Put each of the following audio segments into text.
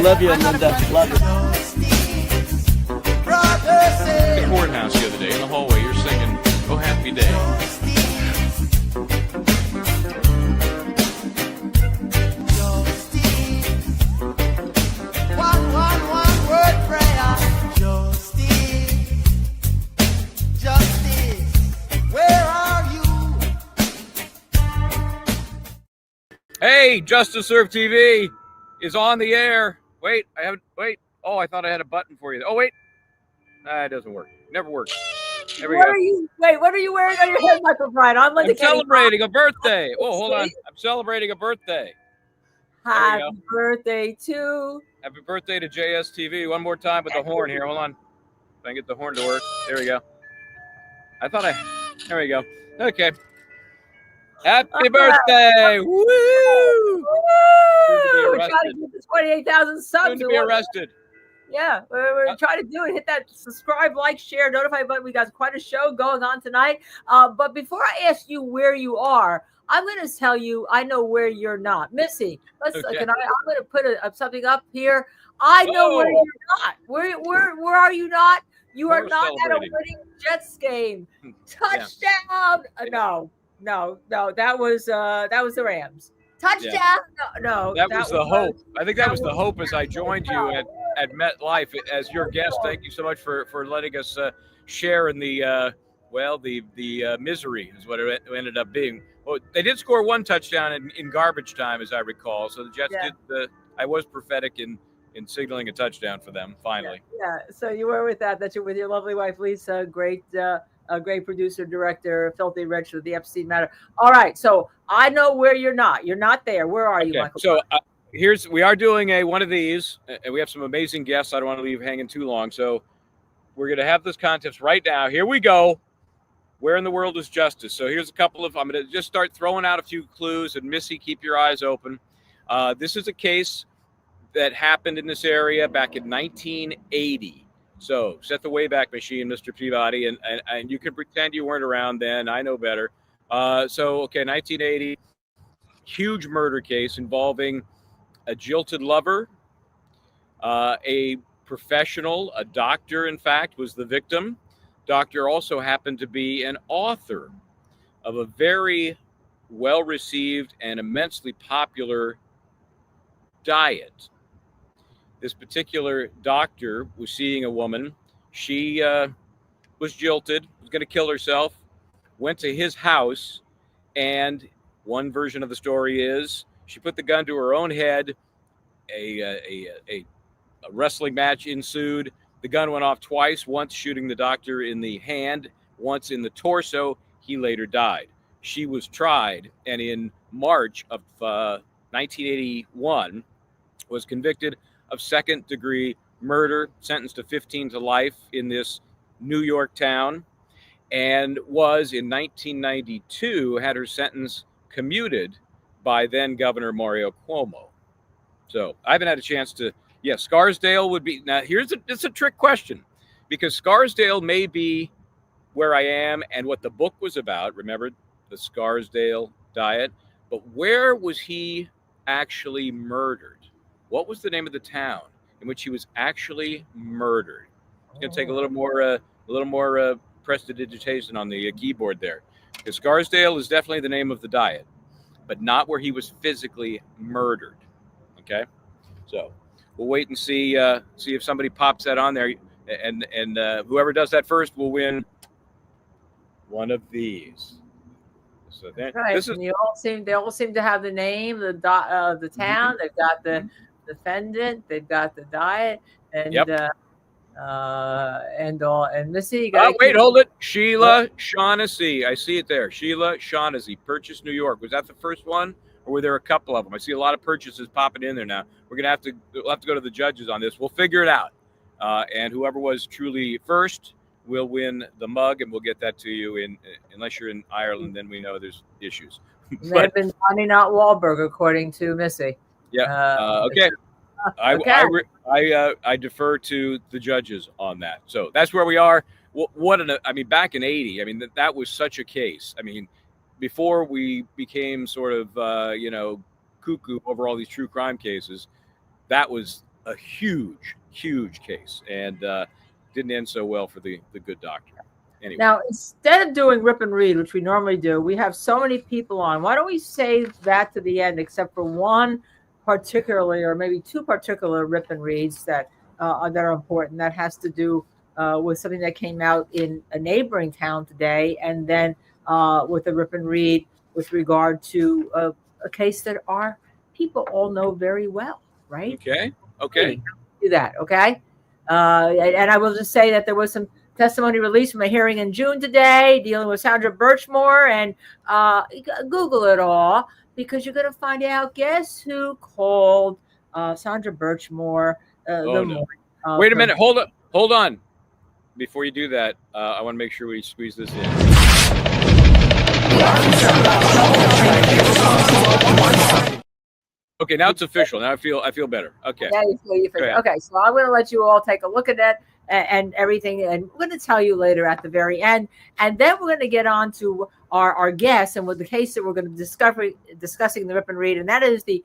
Love you, Linda. Love you. The courthouse the other day in the hallway, you're singing "Oh Happy Day." One word prayer. Justice, where are you? Hey, Justice Serve TV is on the air. Wait, wait. Oh, I thought I had a button for you. Oh, wait. It doesn't work. Never works. There we go. What are you wearing on your head, Michael Bryant? I'm celebrating a birthday. Oh, hold on. I'm celebrating a birthday. Happy birthday to. Happy birthday to JSTV. One more time with the horn here. Hold on. If I can get the horn to work. There we go. There we go. Okay. Happy birthday! Woo! We're trying to get to 28,000 subs. Soon to be arrested. Yeah, we're trying to do it. Hit that subscribe, like, share, notify button. We got quite a show going on tonight. But before I ask you where you are, I'm going to tell you I know where you're not. Missy, I'm going to put something up here. I know where you're not. Where are you not? You are not at a winning Jets game. Touchdown! No, that was the Rams. Touchdown! Yeah. No, that was the hope. I think that was the hope as I joined you at MetLife as your guest. Thank you so much for letting us share in the misery is what it ended up being. Well, they did score one touchdown in garbage time, as I recall. So the Jets did. I was prophetic in signaling a touchdown for them finally. Yeah. So you were with that. You're with your lovely wife Lisa. Great producer, director, Filthy Rich with the Epstein Matter. All right. So I know where you're not. You're not there. Where are you, Michael? So we are doing one of these, and we have some amazing guests. I don't want to leave hanging too long. So we're going to have this contest right now. Here we go. Where in the world is justice? So here's a couple of, I'm going to just start throwing out a few clues, and Missy, keep your eyes open. This is a case that happened in this area back in 1980. So set the Wayback Machine, Mr. Peabody, and you can pretend you weren't around then. I know better. 1980, huge murder case involving a jilted lover, a professional, a doctor, in fact, was the victim. Doctor also happened to be an author of a very well-received and immensely popular diet. This particular doctor was seeing a woman. She was jilted, was going to kill herself, went to his house, and one version of the story is she put the gun to her own head. A wrestling match ensued. The gun went off twice, once shooting the doctor in the hand, once in the torso. He later died. She was tried, and in March of 1981 was convicted of second-degree murder, sentenced to 15 to life in this New York town, and was in 1992 had her sentence commuted by then Governor Mario Cuomo. So I haven't had a chance to. Yeah, Scarsdale would be. Now, it's a trick question, because Scarsdale may be where I am and what the book was about. Remember the Scarsdale diet? But where was he actually murdered? What was the name of the town in which he was actually murdered? It's going to take a little more prestidigitation on the keyboard there. Because Scarsdale is definitely the name of the diet, but not where he was physically murdered. Okay, so we'll wait and see if somebody pops that on there, and whoever does that first will win one of these. So this is. They all seem to have the name, the town. Mm-hmm. They've got the defendant. They've got the diet, and and Missy. Wait, hold it. Sheila Shaughnessy. I see it there. Sheila Shaughnessy, Purchase, New York. Was that the first one? Or were there a couple of them? I see a lot of purchases popping in there now. We'll have to go to the judges on this. We'll figure it out. And whoever was truly first will win the mug, and we'll get that to you. Unless you're in Ireland, then we know there's issues. They've been Johnny, not Wahlberg, according to Missy. Yeah. Okay. I defer to the judges on that. So that's where we are. Back in 80, that was such a case. Before we became sort of, cuckoo over all these true crime cases, that was a huge case, and didn't end so well for the good doctor. Anyway. Now, instead of doing rip and read, which we normally do, we have so many people on. Why don't we save that to the end, except for one particularly, or maybe two particular rip and reads that are important. That has to do with something that came out in a neighboring town today, and then with a rip and read with regard to a case that our people all know very well, right? Okay. Do that, okay? And I will just say that there was some testimony released from a hearing in June today dealing with Sandra Birchmore, and Google it all, because you're going to find out, guess who called Sandra Birchmore morning. Wait a minute. Hold on. Before you do that, I want to make sure we squeeze this in. Okay, now it's official. Now I feel better. Okay. Yeah, you feel okay, so I'm going to let you all take a look at that and everything, and we're going to tell you later at the very end, and then we're going to get on to our guests and with the case that we're going to discussing the rip and read, and that is the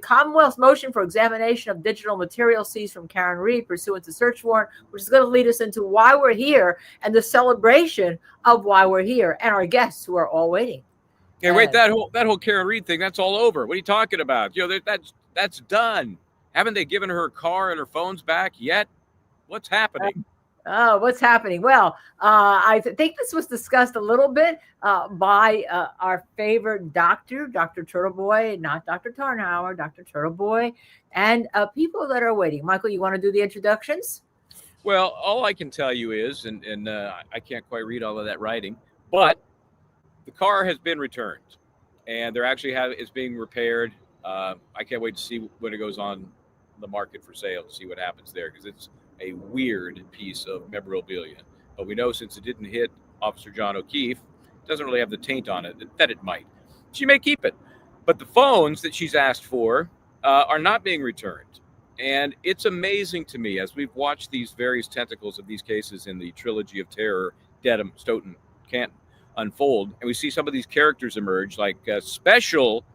Commonwealth's motion for examination of digital material seized from Karen Reed pursuant to search warrant, which is going to lead us into why we're here and the celebration of why we're here, and our guests who are all waiting. Yeah, wait, that whole Karen Reed thing, that's all over. What are you talking about? That's done. Haven't they given her car and her phones back yet? What's happening? What's happening? Well, I think this was discussed a little bit by our favorite doctor, Dr. Turtleboy, not Dr. Tarnauer, Dr. Turtleboy, and people that are waiting. Michael, you want to do the introductions? Well, all I can tell you is, and I can't quite read all of that writing, but the car has been returned, and they're actually it's being repaired. I can't wait to see when it goes on the market for sale to see what happens there, because it's a weird piece of memorabilia. But we know since it didn't hit Officer John O'Keefe, it doesn't really have the taint on it that it might. She may keep it. But the phones that she's asked for are not being returned. And it's amazing to me, as we've watched these various tentacles of these cases in the trilogy of terror, Dedham, Stoughton, Canton, unfold, and we see some of these characters emerge, like Special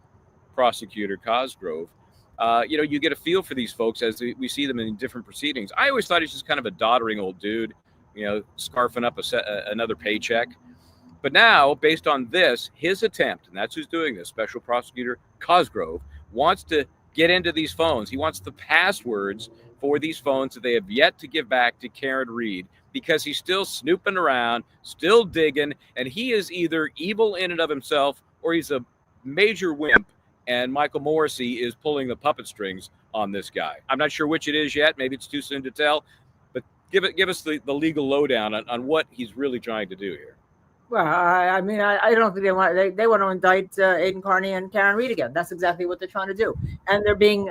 Prosecutor Cosgrove. You get a feel for these folks as we see them in different proceedings. I always thought he's just kind of a doddering old dude, scarfing up another paycheck. But now, based on this, his attempt, and that's who's doing this, Special Prosecutor Cosgrove, wants to get into these phones. He wants the passwords for these phones that they have yet to give back to Karen Reed, because he's still snooping around, still digging, and he is either evil in and of himself or he's a major wimp, and Michael Morrissey is pulling the puppet strings on this guy. I'm not sure which it is yet. Maybe it's too soon to tell, but give us the legal lowdown on what he's really trying to do here. Well, I don't think they want to indict Aiden, Kearney, and Karen Reed again. That's exactly what they're trying to do, and they're being,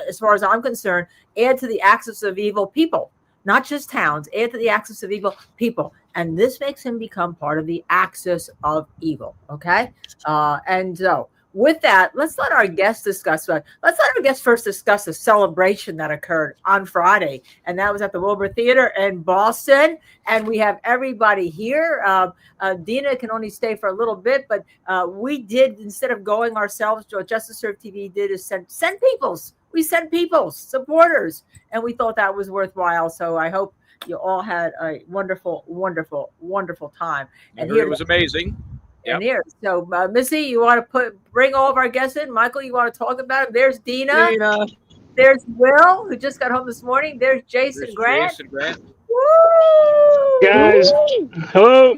as far as I'm concerned, add to the axis of evil people. Not just towns, add to the axis of evil people. And this makes him become part of the axis of evil. Okay. And so with that, let's let our guests discuss. Let's let our guests first discuss the celebration that occurred on Friday. And that was at the Wilbur Theater in Boston. And we have everybody here. Dina can only stay for a little bit, but we did, instead of going ourselves, what Justice Serve TV did is send peoples. We sent people, supporters, and we thought that was worthwhile. So I hope you all had a wonderful, wonderful, wonderful time. And here it was amazing. And here, so Missy, you want to bring all of our guests in? Michael, you want to talk about it? There's Dina. There's Will, who just got home this morning. There's Jason Grant. Woo! Guys, hello.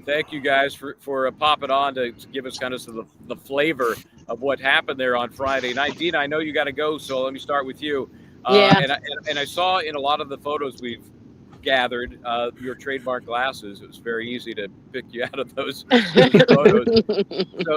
Thank you guys for popping on to give us kind of the flavor of what happened there on Friday night. Dina, I know you got to go, so let me start with you. And I saw in a lot of the photos we've gathered your trademark glasses. It was very easy to pick you out of those photos.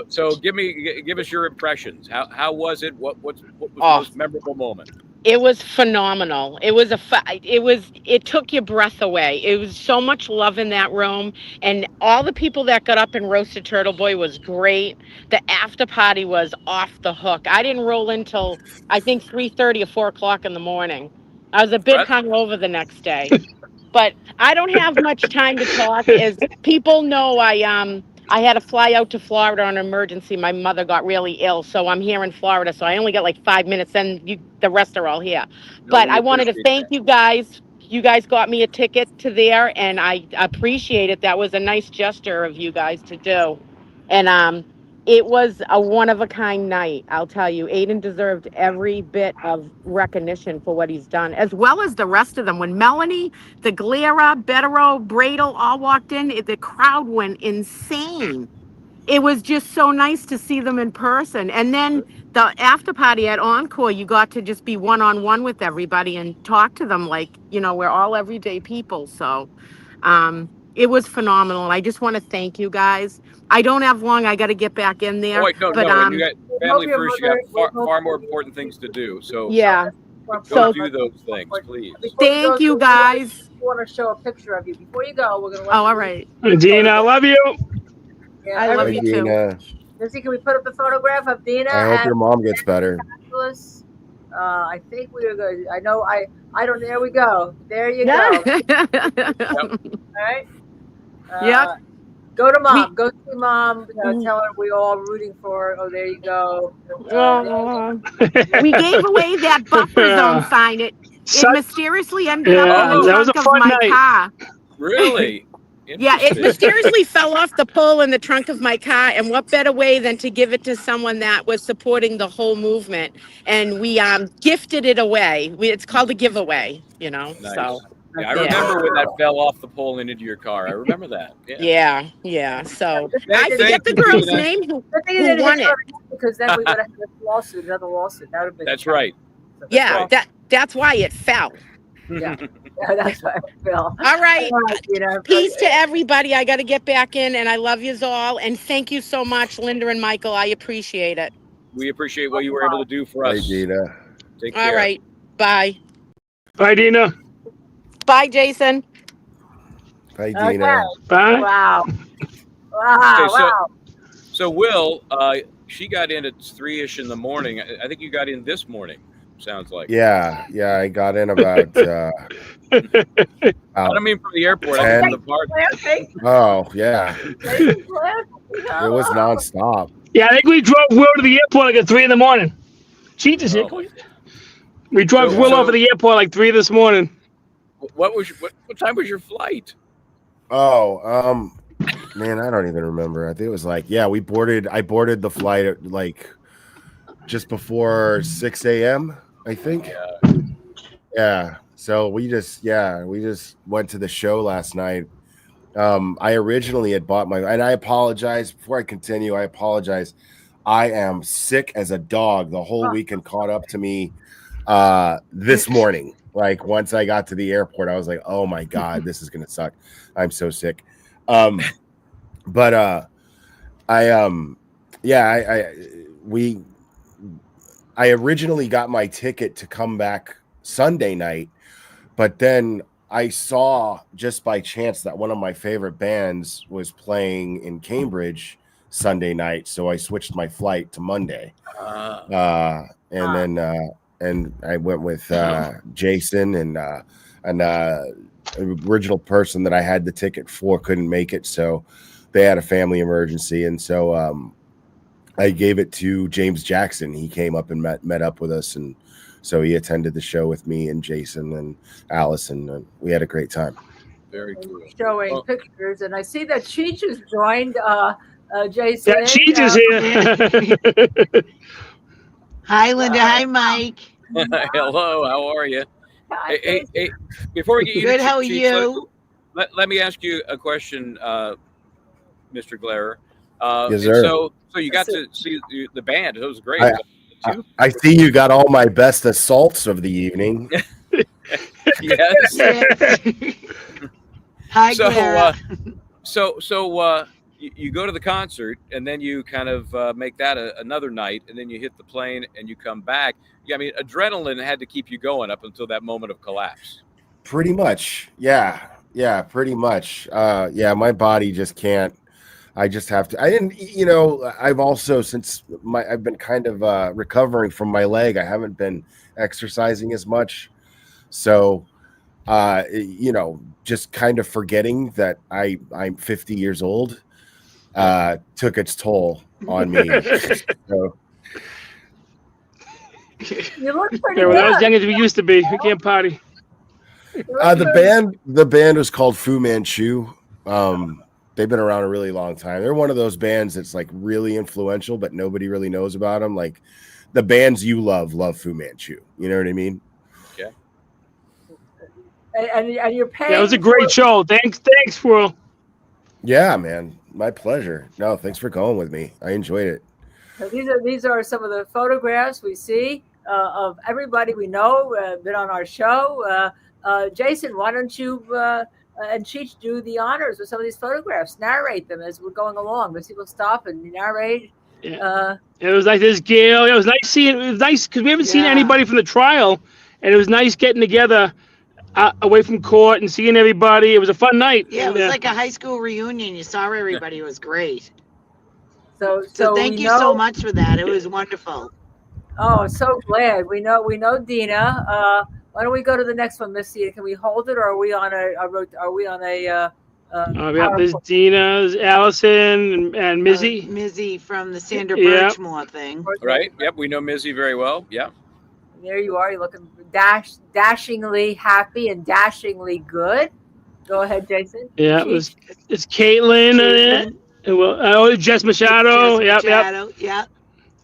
So give us your impressions. How was it? What was the most memorable moment? It was phenomenal. It took your breath away. It was so much love in that room, and all the people that got up and roasted Turtleboy was great. The after party was off the hook. I didn't roll in till I think 3:30 or 4 o'clock in the morning. I was a bit hungover the next day, but I don't have much time to talk. As people know, I had to fly out to Florida on an emergency. My mother got really ill, so I'm here in Florida. So I only got like 5 minutes, then the rest are all here. No, But we I wanted to appreciate thank that. you guys. You guys got me a ticket to there, and I appreciate it. That was a nice gesture of you guys to do, and it was a one of a kind night. I'll tell you, Aiden deserved every bit of recognition for what he's done, as well as the rest of them. When Melanie, the Glera, Bettero, Bradle all walked in, the crowd went insane. It was just so nice to see them in person. And then the after party at Encore, you got to just be one-on-one with everybody and talk to them like, we're all everyday people. So it was phenomenal. And I just want to thank you guys. I don't have long. I got to get back in there. Oh, wait, no, but, and you got family your first. You mother- got far more important things to do. So yeah. go So- do those things, please. Thank you, guys. We want to show a picture of you. Before you go, we're going to Oh, all right. Dina, I love you. Yeah, I love Hi, you too. Dina. Missy, can we put up a photograph of Dina? I hope and your mom gets better. Nicholas? I think we are good. I know. I don't. There we go. There you go. All right. Yep. Go to mom. Go see mom. Tell her we all rooting for her. Oh, there you go. We gave away that buffer zone sign. It mysteriously ended up in the that was trunk a of fun my night. car. Really? Yeah, it Interesting. mysteriously fell off the pole in the trunk of my car. And what better way than to give it to someone that was supporting the whole movement? And we gifted it away. It's called a giveaway, Nice. So Yeah, I remember when that fell off the pole and into your car. I remember that. yeah. So Thank I forget the you, girl's Dina. name Good thing who you didn't won hit it. her because then we would have had a lawsuit, another lawsuit. That would have been. That's right. So that's Yeah, why- that's why it fell. Yeah, that's why, Phil. All right. You Peace to everybody. I got to get back in, and I love you all. And thank you so much, Linda and Michael. I appreciate it. We appreciate what you were able to do for Hi, us. Dina. Take care. All right. Bye. Bye, Dina. Bye, Jason. Hi, Okay. Dina. Bye. Wow. Okay, Wow. So Will, she got in at 3-ish in the morning. I think you got in this morning. Sounds like. Yeah, I got in about. I don't mean from the airport. I mean from the party. Okay. Oh yeah, it was nonstop. Yeah, I think we drove Will to the airport like at 3 in the morning. Cheech is here. Oh. We drove Will off at the airport like 3 this morning. What time was your flight? Oh, man, I don't even remember. I think it was like, I boarded the flight at like just before 6 a.m. I think. Yeah. So we just went to the show last night. I originally had bought and I apologize before I continue. I apologize. I am sick as a dog. The whole weekend caught up to me this morning. Like once I got to the airport, I was like, oh my God, this is going to suck. I'm so sick. I originally got my ticket to come back Sunday night, but then I saw just by chance that one of my favorite bands was playing in Cambridge Sunday night, so I switched my flight to Monday. And I went with Jason and original person that I had the ticket for couldn't make it, so they had a family emergency, and so I gave it to James Jackson. He came up and met up with us, and so he attended the show with me and Jason and Allison, and we had a great time. Very cool. Showing pictures, and I see that Cheech has joined Jason. Yeah, Cheech is here. Hi, Linda. Hi, Mike. Hello, how are you? Hey, before we get you Good. to How are Cheech, you? let me ask you a question, Mr. Glarer. Yes, sir. So you got to see the band. It was great. I see you got all my best assaults of the evening. Yes. Hi, Clara. So you go to the concert and then you kind of make that another night, and then you hit the plane and you come back. Yeah, I mean, adrenaline had to keep you going up until that moment of collapse. Pretty much. Yeah, pretty much. My body just can't. I just have to. I didn't, I've also, since I've been kind of recovering from my leg, I haven't been exercising as much. So, just kind of forgetting that I'm 50 years old. took its toll on me. So, You look pretty Yeah, we're not as good. young as we used to be. We can't party. the band was called Fu Manchu. They've been around a really long time. They're one of those bands that's like really influential, but nobody really knows about them. Like the bands you love Fu Manchu. You know what I mean? Yeah. And you're paying. Yeah, it was a great show. Thanks, Squirrel. Yeah, man. My pleasure. No, thanks for going with me. I enjoyed it. So these are some of the photographs we see of everybody we know been on our show. Jason, why don't you and Cheech do the honors with some of these photographs? Narrate them as we're going along. Let's people stop and narrate. Yeah. It was like this Gail. It was nice seeing. It was nice because we haven't seen anybody from the trial, and it was nice getting together away from court and seeing everybody. It was a fun night. Yeah, it was like a high school reunion. You saw everybody. It was great. So thank you so much for that. It was wonderful. Oh, so glad. We know Dina. Why don't we go to the next one, Miss Dina? Can we hold it, or are we on there's Dina, there's Allison, and Mizzy. Mizzy from the Sandra Birchmore thing. Right. Yep. We know Mizzy very well. Yeah. There you are. You're looking dashingly happy and dashingly good. Go ahead, Jason. Yeah, it's Caitlin. Jess Machado. Yep. Yeah.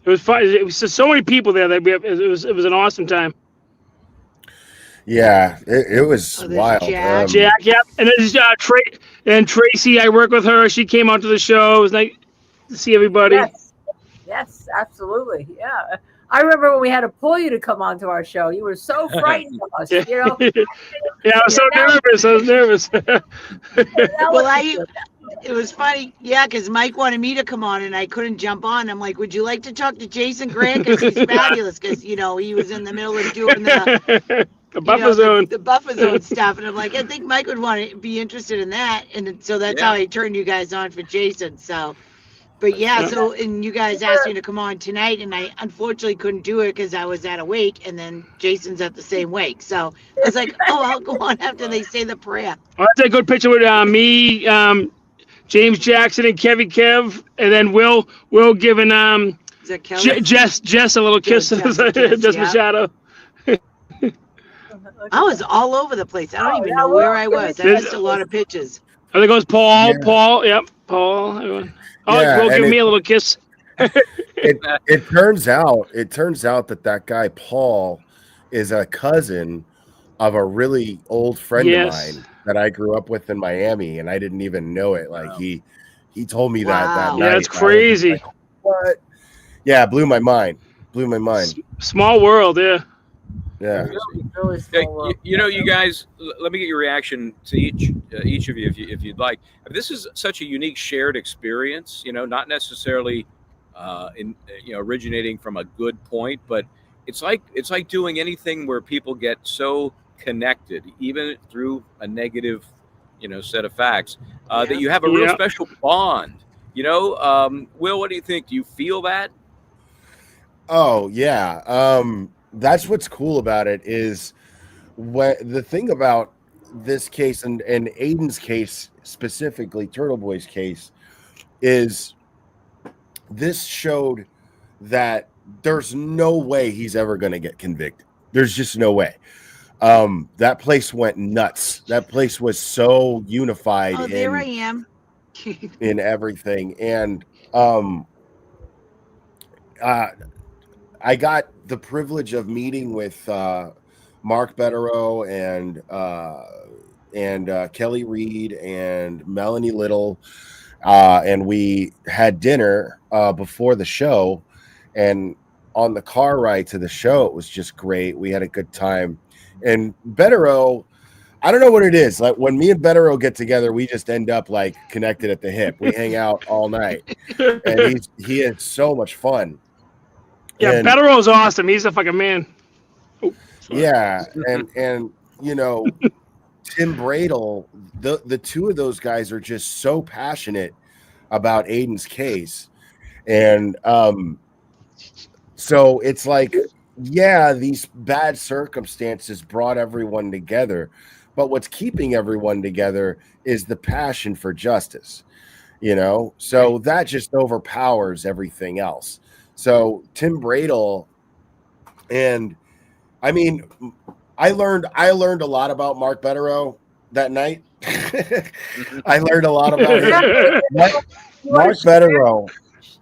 It was fun. It was so many people there that it was an awesome time. Yeah, it was wild. Jack, yep. And there's Tracy. I work with her. She came out to the show. It was nice to see everybody. Yes, absolutely. Yeah. I remember when we had to pull you to come onto our show. You were so frightened of us, you know. Yeah, I was so nervous. It was funny, because Mike wanted me to come on and I couldn't jump on. I'm like, would you like to talk to Jason Grant? Because he's fabulous. Because he was in the middle of doing the buffer zone, the buffer zone stuff, and I'm like, I think Mike would want to be interested in that, and so that's how I turned you guys on for Jason. So. But and you guys asked me to come on tonight, and I unfortunately couldn't do it because I was at a wake, and then Jason's at the same wake. So I was like, I'll go on after they say the prayer. Oh, that's a good picture with me, James Jackson, and Kev, and then Will giving Jess a little kiss. Jess Machado. I was all over the place. I don't even know where I was. I missed a lot of pictures. I think it was Paul. Yeah. Paul. Everyone. Will give me a little kiss. it turns out that guy Paul is a cousin of a really old friend of mine that I grew up with in Miami, and I didn't even know it. Like he told me that night. Yeah, it's crazy. Like, what? Yeah, blew my mind. Small world, yeah. Yeah. Really small world. You guys, let me get your reaction to each of you if you'd like. This is such a unique shared experience, not necessarily originating from a good point, but it's like doing anything where people get so connected, even through a negative, set of facts, that you have a real special bond. Will, what do you think? Do you feel that? Oh yeah. That's what's cool about it is the thing about this case and Aiden's case, specifically Turtleboy's case, is this showed that there's no way he's ever going to get convicted. There's just no way. That place went nuts. That place was so unified. Oh, there I am. in everything. And I got the privilege of meeting with Mark Betterow and Kelly Reed and Melanie Little, and we had dinner before the show, and on the car ride to the show, it was just great. We had a good time. And Betterow, I don't know what it is. Like when me and Betterow get together, we just end up like connected at the hip. We hang out all night, and he had so much fun. Yeah, Betterow's awesome. He's a fucking man. Yeah, and Tim Bradle, the two of those guys are just so passionate about Aiden's case, and so it's like, these bad circumstances brought everyone together, but what's keeping everyone together is the passion for justice. So that just overpowers everything else. So Tim Bradle, and I mean, I learned a lot about Mark Betterow that night. I learned a lot about him.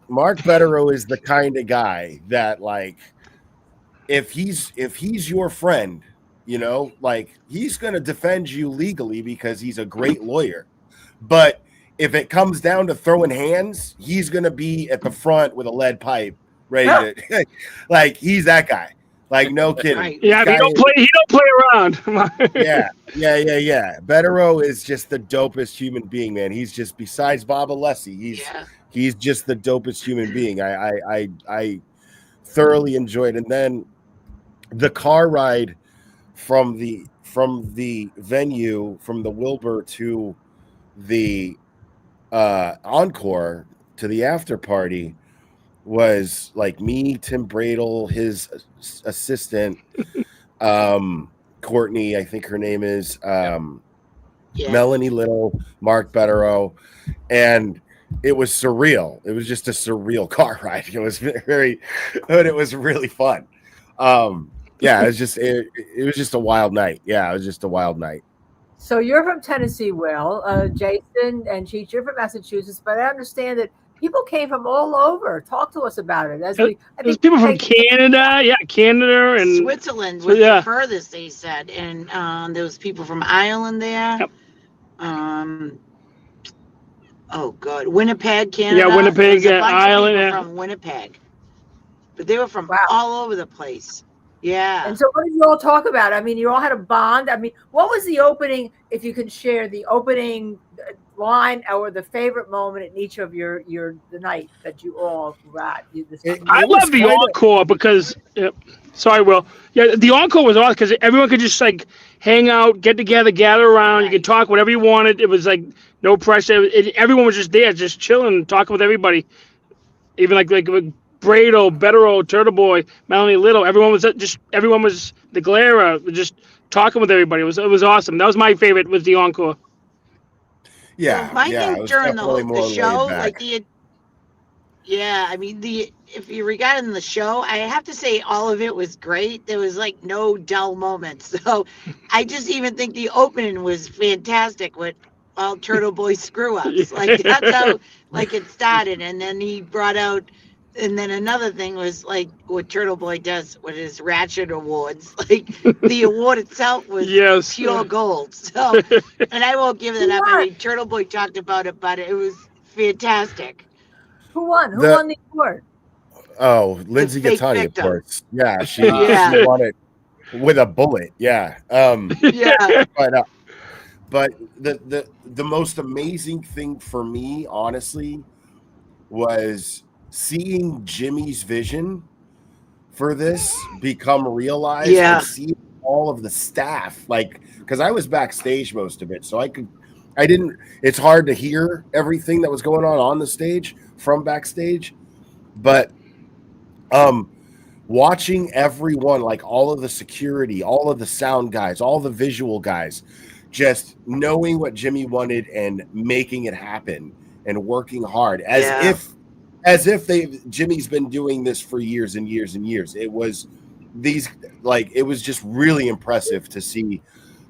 Mark Betterow is the kind of guy that, like, if he's your friend, he's going to defend you legally because he's a great lawyer. But if it comes down to throwing hands, he's going to be at the front with a lead pipe ready to, like, he's that guy. Like, no kidding. Right. Yeah, he don't play around. Yeah. Betterow is just the dopest human being, man. He's just, besides Bob Alessi, he's just the dopest human being. I thoroughly enjoyed. And then the car ride from the venue, from the Wilbur to the encore to the after party, was like me, Tim Bradle, his assistant, Courtney, I think her name is, Melanie Little, Mark Betterow, and it was surreal. It was just a surreal car ride. It was but it was really fun. It was just a wild night. Yeah, it was just a wild night. So you're from Tennessee, Will, Jason and Cheech, you're from Massachusetts, but I understand that people came from all over. Talk to us about it. There's people from Canada, Canada and Switzerland was the furthest, they said, and there was people from Ireland there. Yep. Oh God, Winnipeg, Canada. Yeah, Winnipeg, Ireland. From Winnipeg, but they were from all over the place. Yeah. And so what did you all talk about? I mean, you all had a bond. I mean, what was the opening, if you can share the opening line or the favorite moment in each of the night that you all got? I love the encore because, sorry, Will. Yeah, the encore was awesome because everyone could just like hang out, get together, gather around. Right. You could talk whatever you wanted. It was like no pressure. Everyone was just there, just chilling, talking with everybody. Even like Bradle, Betterow, Turtleboy, Melanie Little. Everyone was the Glera, just talking with everybody. It was awesome. That was my favorite. Was the encore. Yeah, my thing during the show, like if you regarding the show, I have to say all of it was great. There was like no dull moments. So I just even think the opening was fantastic with all Turtleboy screw ups. Like that's how it started, and then he brought out. And then another thing was like what Turtleboy does with his Ratchet Awards. Like the award itself was pure gold. So, and I won't give it up. I mean, Turtleboy talked about it, but it was fantastic. Who won? Who won the award? Oh, Lindsay Gattani, of course. Yeah, she won it with a bullet. Yeah. But the most amazing thing for me, honestly, was seeing Jimmy's vision for this become realized, and seeing all of the staff, like, because I was backstage most of it, so it's hard to hear everything that was going on the stage from backstage, but watching everyone, like all of the security, all of the sound guys, all the visual guys, just knowing what Jimmy wanted and making it happen and working hard as if Jimmy's been doing this for years and years and years. It was just really impressive to see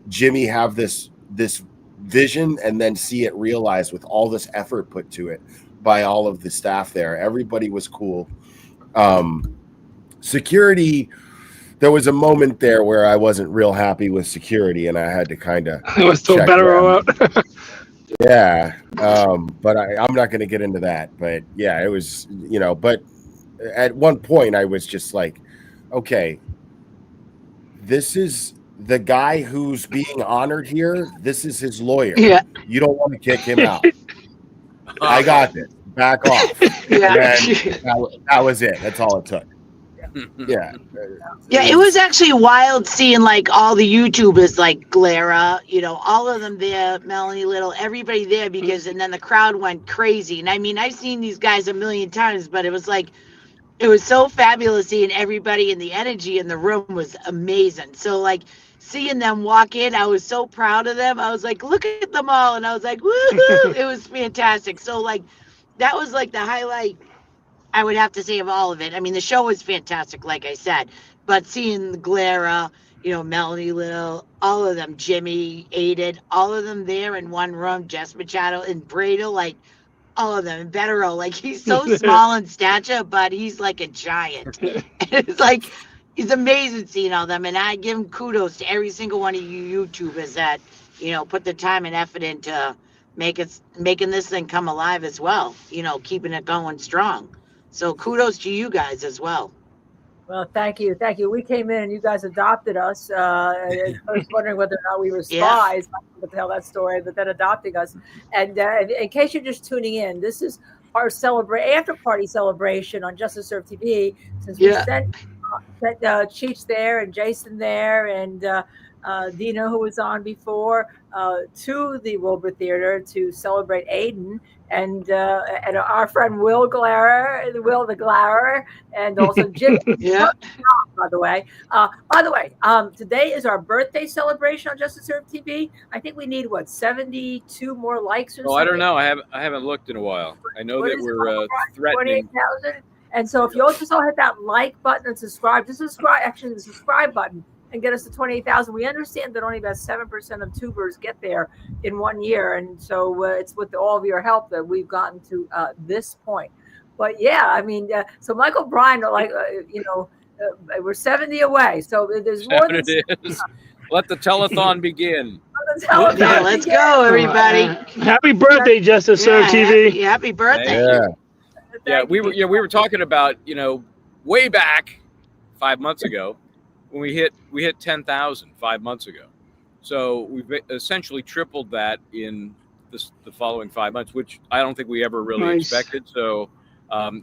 Jimmy have this vision and then see it realized with all this effort put to it by all of the staff there. Everybody was cool. Security, there was a moment there where I wasn't real happy with security, and I had to kind of. I was still better out. Yeah, but I'm not going to get into that. But yeah, it was, but at one point I was just like, okay, this is the guy who's being honored here. This is his lawyer. Yeah. You don't want to kick him out. I got this. Back off. Yeah. That was it. That's all it took. Yeah, it was actually wild seeing like all the YouTubers, like Glera, all of them there, Melanie Little, everybody there, because and then the crowd went crazy. And I mean, I've seen these guys a million times, but it was so fabulous seeing everybody, and the energy in the room was amazing. So like seeing them walk in, I was so proud of them. I was like, look at them all. And I was like, woohoo. It was fantastic. So like, that was like the highlight, I would have to say, of all of it. I mean, the show was fantastic, like I said, but seeing the Glara, Melanie Little, all of them, Jimmy, Aiden, all of them there in one room, Jess Machado and Bradle, like all of them, and Bettero, like he's so small in stature, but he's like a giant. And it's like, it's amazing seeing all them. And I give him kudos to every single one of you YouTubers that, put the time and effort into making this thing come alive as well, keeping it going strong. So kudos to you guys as well. Well, thank you. We came in and you guys adopted us. I was wondering whether or not we were spies. Yeah. I'm going to tell that story, but then adopting us. And in case you're just tuning in, this is our after party celebration on Justice Serve TV. Since we sent Cheech there and Jason there and Dina, who was on before, to the Wilbur Theater to celebrate Aiden and our friend Will the Glarer, and also Jim. Yeah. By the way, today is our birthday celebration on Justice Serve TV. I think we need 72 more likes or something. I don't know. I haven't looked in a while. I know that we're threatening 28,000. And so if you just all hit that like button and subscribe, the subscribe button, and get us to 28,000. We understand that only about 7% of tubers get there in 1 year. And so it's with all of your help that we've gotten to this point. But yeah, I mean, so Michael Bryant, we're 70 away. So there's more than it is. Let the telethon begin. Yeah, let's go, everybody. Happy birthday, Justice Serve TV. Happy birthday. Yeah, we were talking about, way back 5 months ago, when we hit 10,000 5 months ago. So we've essentially tripled that in the following 5 months, which I don't think we ever really expected. So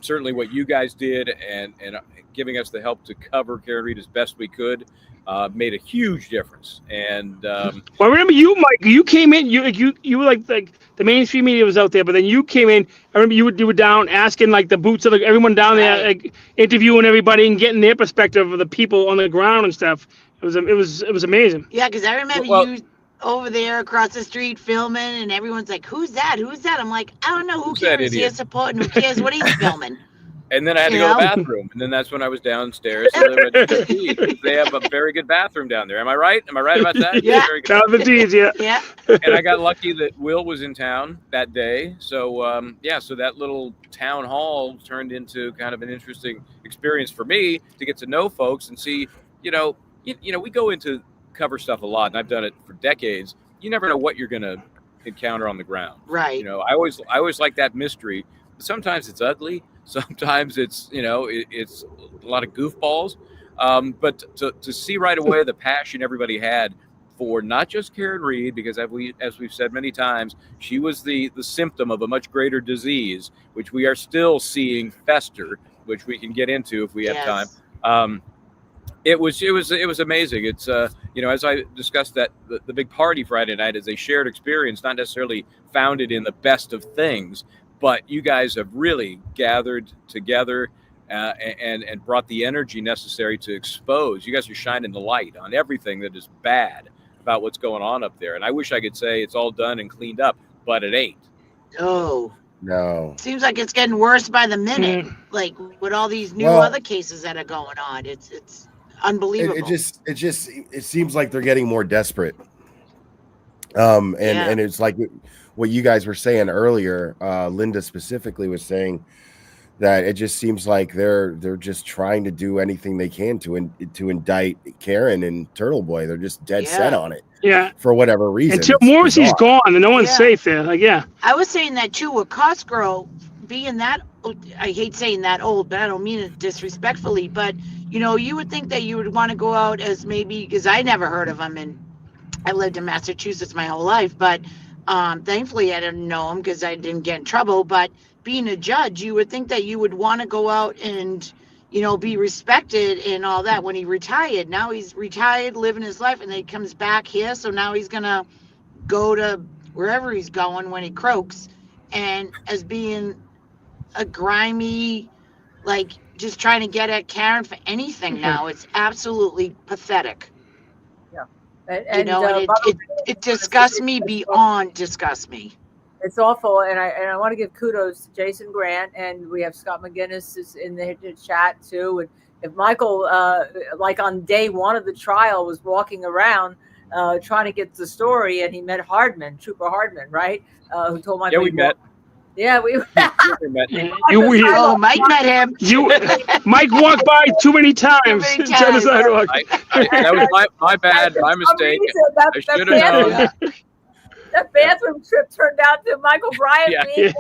certainly what you guys did and giving us the help to cover Kearney as best we could made a huge difference. And well, I remember you, Mike. You came in. You were like the mainstream media was out there, but then you came in. I remember you were down asking like the boots of everyone down there, like interviewing everybody and getting their perspective of the people on the ground and stuff. It was amazing. Yeah, because I remember you over there across the street filming, and everyone's like, "Who's that? Who's that?" I'm like, "I don't know. Who cares? He's supporting. Who cares what he's filming?" And then I had to go to the bathroom, and then that's when I was downstairs. So they have a very good bathroom down there. Am I right? Am I right about that? Yeah. Count the D's, yeah. Yeah. And I got lucky that Will was in town that day. So, so that little town hall turned into kind of an interesting experience for me to get to know folks and see, we go into cover stuff a lot, and I've done it for decades. You never know what you're going to encounter on the ground. Right. I always like that mystery. Sometimes it's ugly. Sometimes it's, it's a lot of goofballs. But to see right away the passion everybody had for not just Karen Reed, because as we've said many times, she was the symptom of a much greater disease, which we are still seeing fester, which we can get into if we have time. It was amazing. It's as I discussed that the big party Friday night is a shared experience, not necessarily founded in the best of things. But you guys have really gathered together and brought the energy necessary to expose. You guys are shining the light on everything that is bad about what's going on up there. And I wish I could say it's all done and cleaned up, but it ain't. Oh. No. Seems like it's getting worse by the minute. Like with all these new other cases that are going on. It's unbelievable. It seems like they're getting more desperate. And it's like what you guys were saying earlier, Linda specifically was saying that it just seems like they're just trying to do anything they can to indict Karen and Turtleboy. They're just dead set on it. Yeah. For whatever reason. Until Morrissey's gone and no one's safe there. Like, I was saying that too with Costco being that, I hate saying that old, but I don't mean it disrespectfully, but you would think that you would want to go out as maybe, because I never heard of them, and I lived in Massachusetts my whole life, but thankfully I didn't know him because I didn't get in trouble. But being a judge, you would think that you would want to go out and be respected and all that. When he retired, now he's retired, living his life, and then he comes back here, so now he's gonna go to wherever he's going when he croaks, and as being a grimy, like just trying to get at Karen for anything now. It's absolutely pathetic. You know, and it disgusts me beyond disgust me. It's awful, and I want to give kudos to Jason Grant, and we have Scott McGinnis is in the chat too. And if Michael, like on day one of the trial, was walking around trying to get the story, and he met Hardman, Trooper Hardman, right? Who told Michael? Yeah, we met. Yeah, we met. Oh, Mike met him. Mike walked by too many times. Too many times. That was my bad, my mistake. I should have known. That bathroom trip turned out to Michael Bryant being him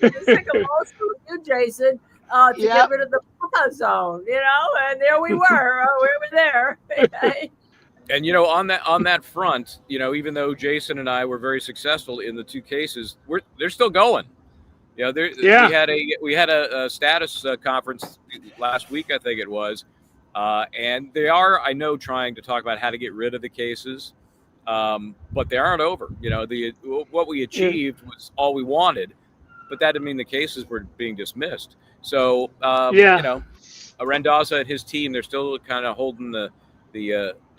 to stick a lawsuit with you, Jason, to get rid of the photo zone, you know, and there we were. We were there. And you know, on that front, you know, even though Jason and I were very successful in the two cases, they're still going. You know, we had a status conference last week, I think it was, and they are, I know, trying to talk about how to get rid of the cases, but they aren't over. You know, what we achieved was all we wanted, but that didn't mean the cases were being dismissed. So you know, Rendaza and his team, they're still kind of holding the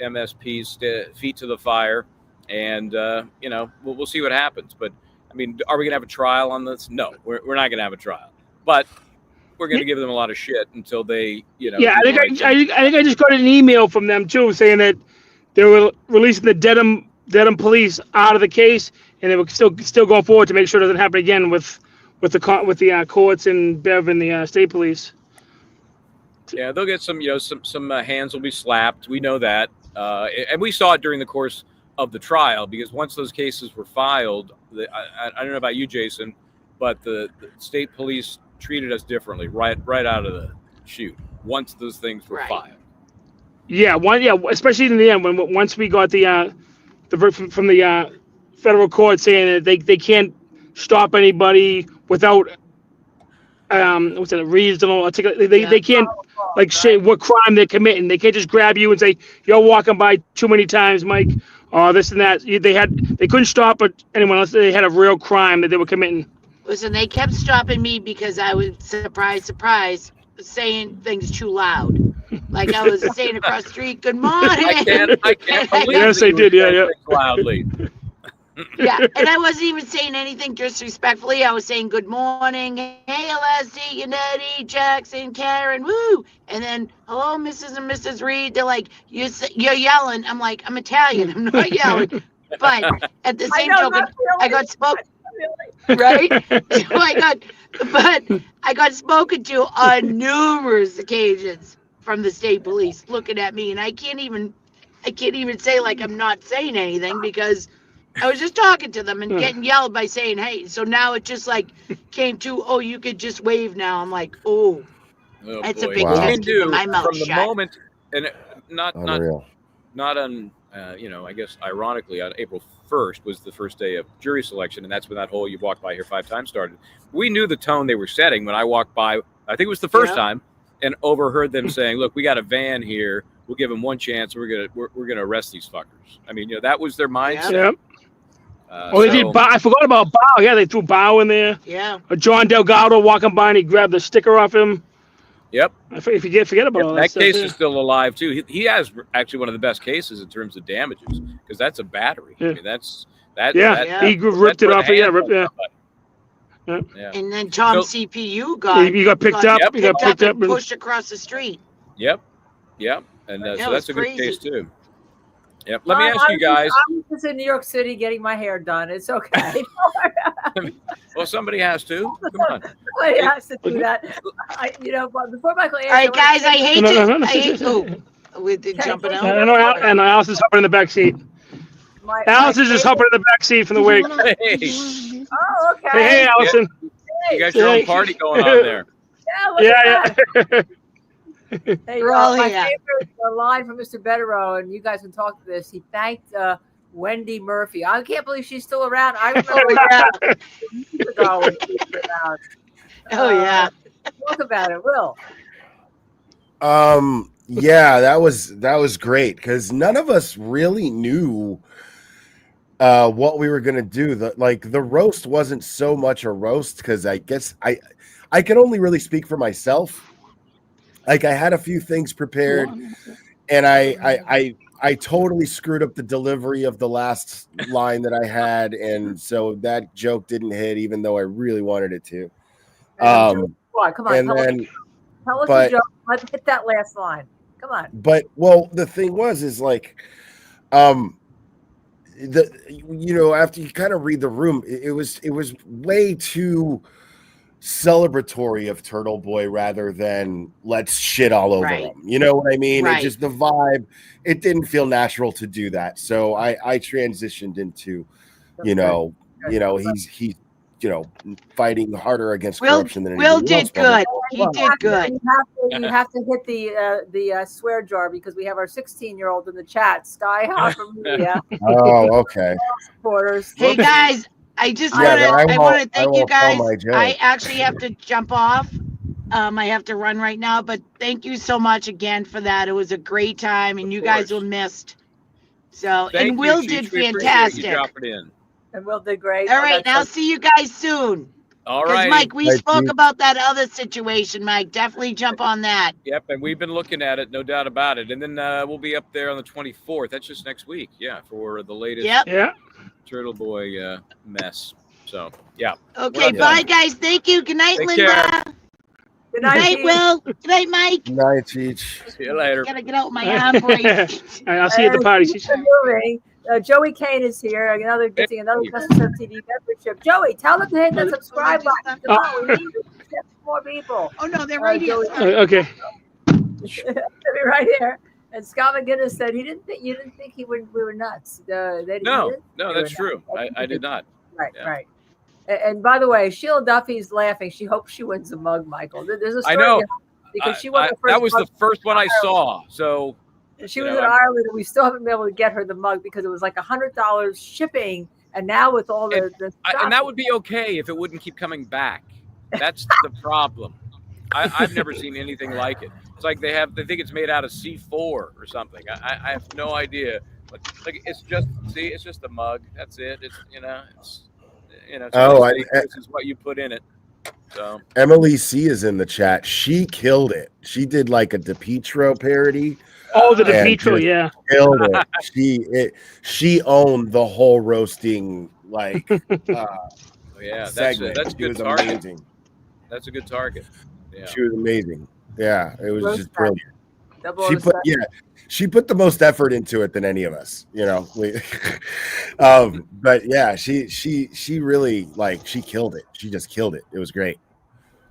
MSP's feet to the fire, and you know, we'll see what happens. But I mean, are we gonna have a trial on this? No, we're not gonna have a trial, but we're gonna give them a lot of shit until they, you know. Yeah, I think I just got an email from them too, saying that they were releasing the Dedham police out of the case, and they were still going forward to make sure it doesn't happen again with the courts and Bev and the state police. Yeah, they'll get some, you know, some hands will be slapped. We know that, and we saw it during the course of the trial, because once those cases were filed, I don't know about you, Jason, but the state police treated us differently right out of the chute once those things were filed. Yeah, especially in the end once we got the from the federal court saying that they can't stop anybody without what's it, a reasonable. They can't say what crime they're committing. They can't just grab you and say you're walking by too many times, Mike, or this and that. They couldn't stop anyone unless they had a real crime that they were committing. Listen, they kept stopping me because I was surprise saying things too loud. Like I was saying across the street, "Good morning." I can't believe yes, they did. Yeah. Loudly. Yeah, and I wasn't even saying anything disrespectfully. I was saying good morning, hey LSD, Yannetti, Jackson, Karen, woo, and then hello, Mrs. and Mrs. Reed. They're like, you're yelling. I'm like, I'm Italian. I'm not yelling, but at the same token, I got spoken. Right? So I got spoken to on numerous occasions from the state police, looking at me, and I can't even say like I'm not saying anything because I was just talking to them and getting yelled by saying, hey. So now it just like came to, oh, you could just wave now. I'm like, oh that's boy. a big test to my mouth from shut. the moment, and not on you know, I guess ironically on April 1st was the first day of jury selection, and that's when that whole "you've walked by here 5 times" started. We knew the tone they were setting when I walked by. I think it was the first time, and overheard them saying, "Look, we got a van here. We'll give them one chance. We're gonna arrest these fuckers." I mean, you know, that was their mindset. Yep. They did. I forgot about Bow. Yeah, they threw Bow in there. Yeah. John Delgado walking by and he grabbed the sticker off him. Yep. Forget about all that stuff. That case is still alive too. He has actually one of the best cases in terms of damages because that's a battery. Yeah. I mean, that's that. He ripped it off. Yeah. And then Tom CPU got picked up. He got picked up and pushed across the street. Yep. And so that's a good case too. Yep. Let me ask you guys. I'm just in New York City getting my hair done. It's okay. Well, somebody has to. Come on. Somebody has to do that. But before Michael answers, all right, guys, I hate to. With the jumping out. And Alice is hopping in the back seat. Alice is just hopping in the back seat from the wake. Hey. Oh, okay. Hey, Allison. You got your own party going on there. Yeah. Hey, we're all my here. favorite line from Mr. Betterow, and you guys can talk to this. He thanked Wendy Murphy. I can't believe she's still around. I remember years ago when she was around. Oh yeah. Talk about it, Will. Yeah, that was great because none of us really knew what we were gonna do. The roast wasn't so much a roast because I guess I can only really speak for myself. Like I had a few things prepared, and I totally screwed up the delivery of the last line that I had, and so that joke didn't hit, even though I really wanted it to. Come on, and tell then, us but- a joke. Let's hit that last line. Come on. But the thing is like, after you kind of read the room, it was way too celebratory of Turtleboy rather than let's shit all over Right. him. You know what I mean? Right. It just, the vibe, it didn't feel natural to do that. So I transitioned into, he's fighting harder against corruption than Will anybody else. did good. He did good. You have to hit the swear jar because we have our 16-year-old in the chat. Sky High from Media. Oh, okay. Supporters. Hey guys, I just Yeah, want but to I thank you won't tell guys. my joke. I actually have to jump off. I have to run right now, but thank you so much again for that. It was a great time, and you guys were missed. So, Thank and you, Will Cheech. did We appreciate you fantastic. dropping in. And Will did great. All right, now see you guys soon. All Because right. Mike, we Thank spoke you. about that other situation, Mike. Definitely jump on that. Yep, and we've been looking at it, no doubt about it. And then we'll be up there on the 24th. That's just next week. Yeah, for the latest Yep. Yeah. Turtleboy mess. So, yeah. Okay, Well bye done. guys. Thank you. Good night, Take Linda. care. Good Good night, night, Steve. Will. Good night, Mike. Night, Cheech. See you later. Gotta get out my arm brace. All right, I'll see you at the party. Moving. Joey Kane is here. Getting another Justice TV membership. Joey, tell them to hit that subscribe button. Come on, we need to get more people. Oh no, they're right here. Joey, Sorry. Okay. they'll be right here. And Scott McGinnis said you didn't think we were nuts. No, that's true. I did not. Right, Yeah. right. And by the way, Sheila Duffy's laughing. She hopes she wins the mug, Michael. There's a story I know. because she won the first. That was the mug. first one I saw. So She was in Ireland, and we still haven't been able to get her the mug because it was like $100 shipping. And now with all the and that would be okay if it wouldn't keep coming back. That's the problem. I've never seen anything like it. It's like they think it's made out of C4 or something. I have no idea. But like it's just a mug. That's it. It's this is what you put in it. So Emily C is in the chat. She killed it. She did like a DePietro parody. Oh, the and DePietro, just yeah. Killed it. She owned the whole roasting yeah, segment. that's a She good was target. amazing. That's a good target. Yeah. She was amazing. Yeah, it was just brilliant. double She put the most effort into it than any of us, but yeah, she really she killed it. She just killed it. It was great.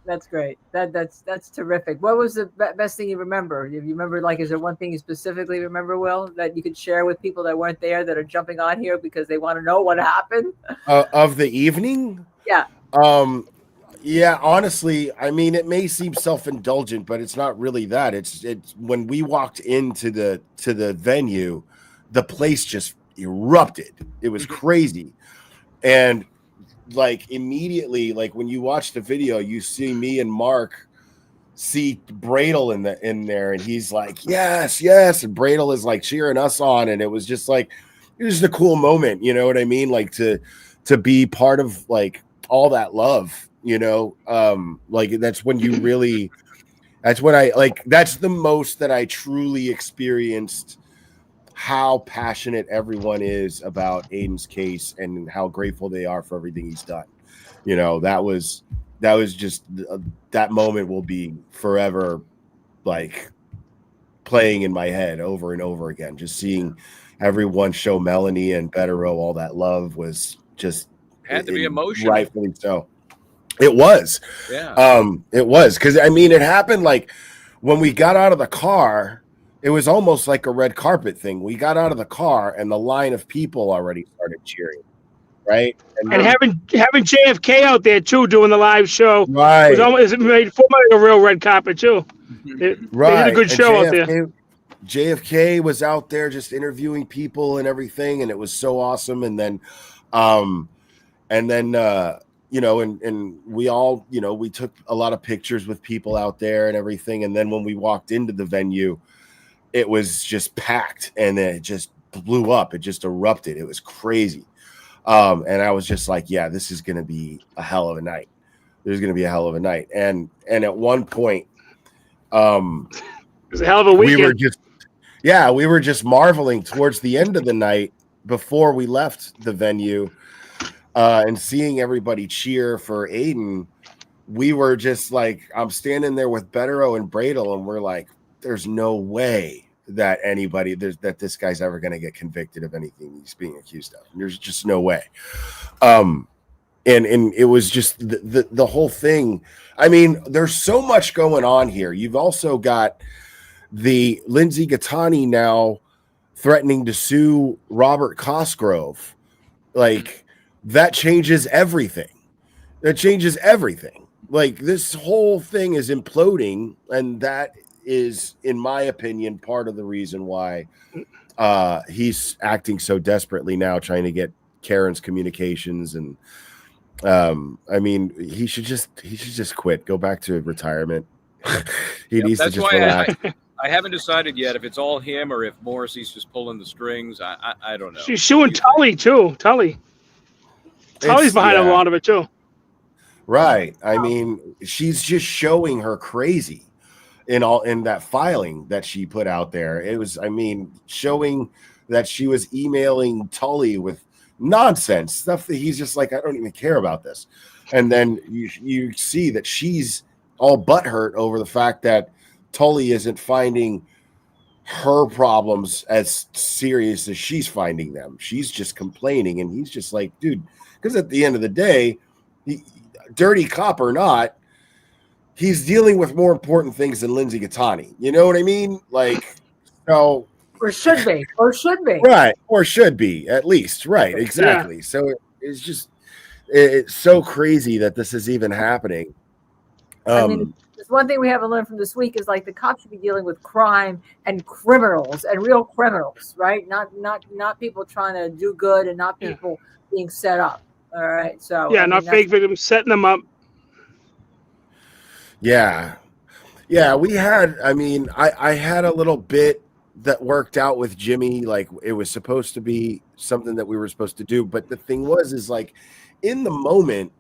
That's great. That's terrific. What was the best thing you remember? If you remember, is there one thing you specifically remember, Will, that you could share with people that weren't there that are jumping on here because they want to know what happened? Of the evening? Yeah. Yeah, honestly, I mean, it may seem self-indulgent, but it's not really that. It's when we walked into the venue, the place just erupted. It was crazy. And immediately, when you watch the video, you see me and Mark see Bradle in there, and he's like, yes, and Bradle is cheering us on, and it was just it was just a cool moment, you know what I mean? To be part of all that love. That's when you really, that's when that's the most that I truly experienced how passionate everyone is about Aiden's case and how grateful they are for everything he's done. That was just that moment will be forever playing in my head over and over again. Just seeing everyone show Melanie and Betero all that love was just had to be emotional. Rightfully so. It was. Yeah. It was because I mean it happened when we got out of the car, it was almost like a red carpet thing. We got out of the car and the line of people already started cheering. Right. And having JFK out there too doing the live show. Right. It made like a real red carpet too. They did a good show out there. JFK was out there just interviewing people and everything, and it was so awesome. And then and we all, we took a lot of pictures with people out there and everything. And then when we walked into the venue, it was just packed and then it just blew up. It just erupted. It was crazy. And I was just like, yeah, this is going to be a hell of a night. There's going to be a hell of a night. And at one point, it was a hell of a weekend. yeah, we were just marveling towards the end of the night before we left the venue, and seeing everybody cheer for Aiden. We were just like, I'm standing there with Bettero and Bradle, and we're like, there's no way that that this guy's ever going to get convicted of anything he's being accused of. There's just no way. And it was just the whole thing. I mean, there's so much going on here. You've also got the Lindsay Gattani now threatening to sue Robert Cosgrove. Like, that changes everything. Like, this whole thing is imploding, and that is, in my opinion, part of the reason why he's acting so desperately now, trying to get Karen's communications. And I mean, he should just quit, go back to retirement. He needs to just relax. I haven't decided yet if it's all him or if Morrissey's just pulling the strings. I don't know. She's suing Tully too. Tully's behind a lot of it too. Right. I mean, she's just showing her crazy in that filing that she put out there. It was, I mean, showing that she was emailing Tully with nonsense stuff that he's just like, I don't even care about this. And then you see that she's all butthurt over the fact that Tully isn't finding her problems as serious as she's finding them. She's just complaining, and he's just like, dude, because at the end of the day, dirty cop or not, he's dealing with more important things than Lindsay Gattani. You know what I mean? Like, so. Or should be. Right. Or should be, at least. Right. Exactly. Yeah. So it's so crazy that this is even happening. I mean, there's one thing we haven't learned from this week is like the cops should be dealing with crime and criminals and real criminals, right? Not people trying to do good and not people being set up. All right. So not fake victims setting them up. Yeah. We had, I mean, I had a little bit that worked out with Jimmy. Like, it was supposed to be something that we were supposed to do. But the thing is like, in the moment,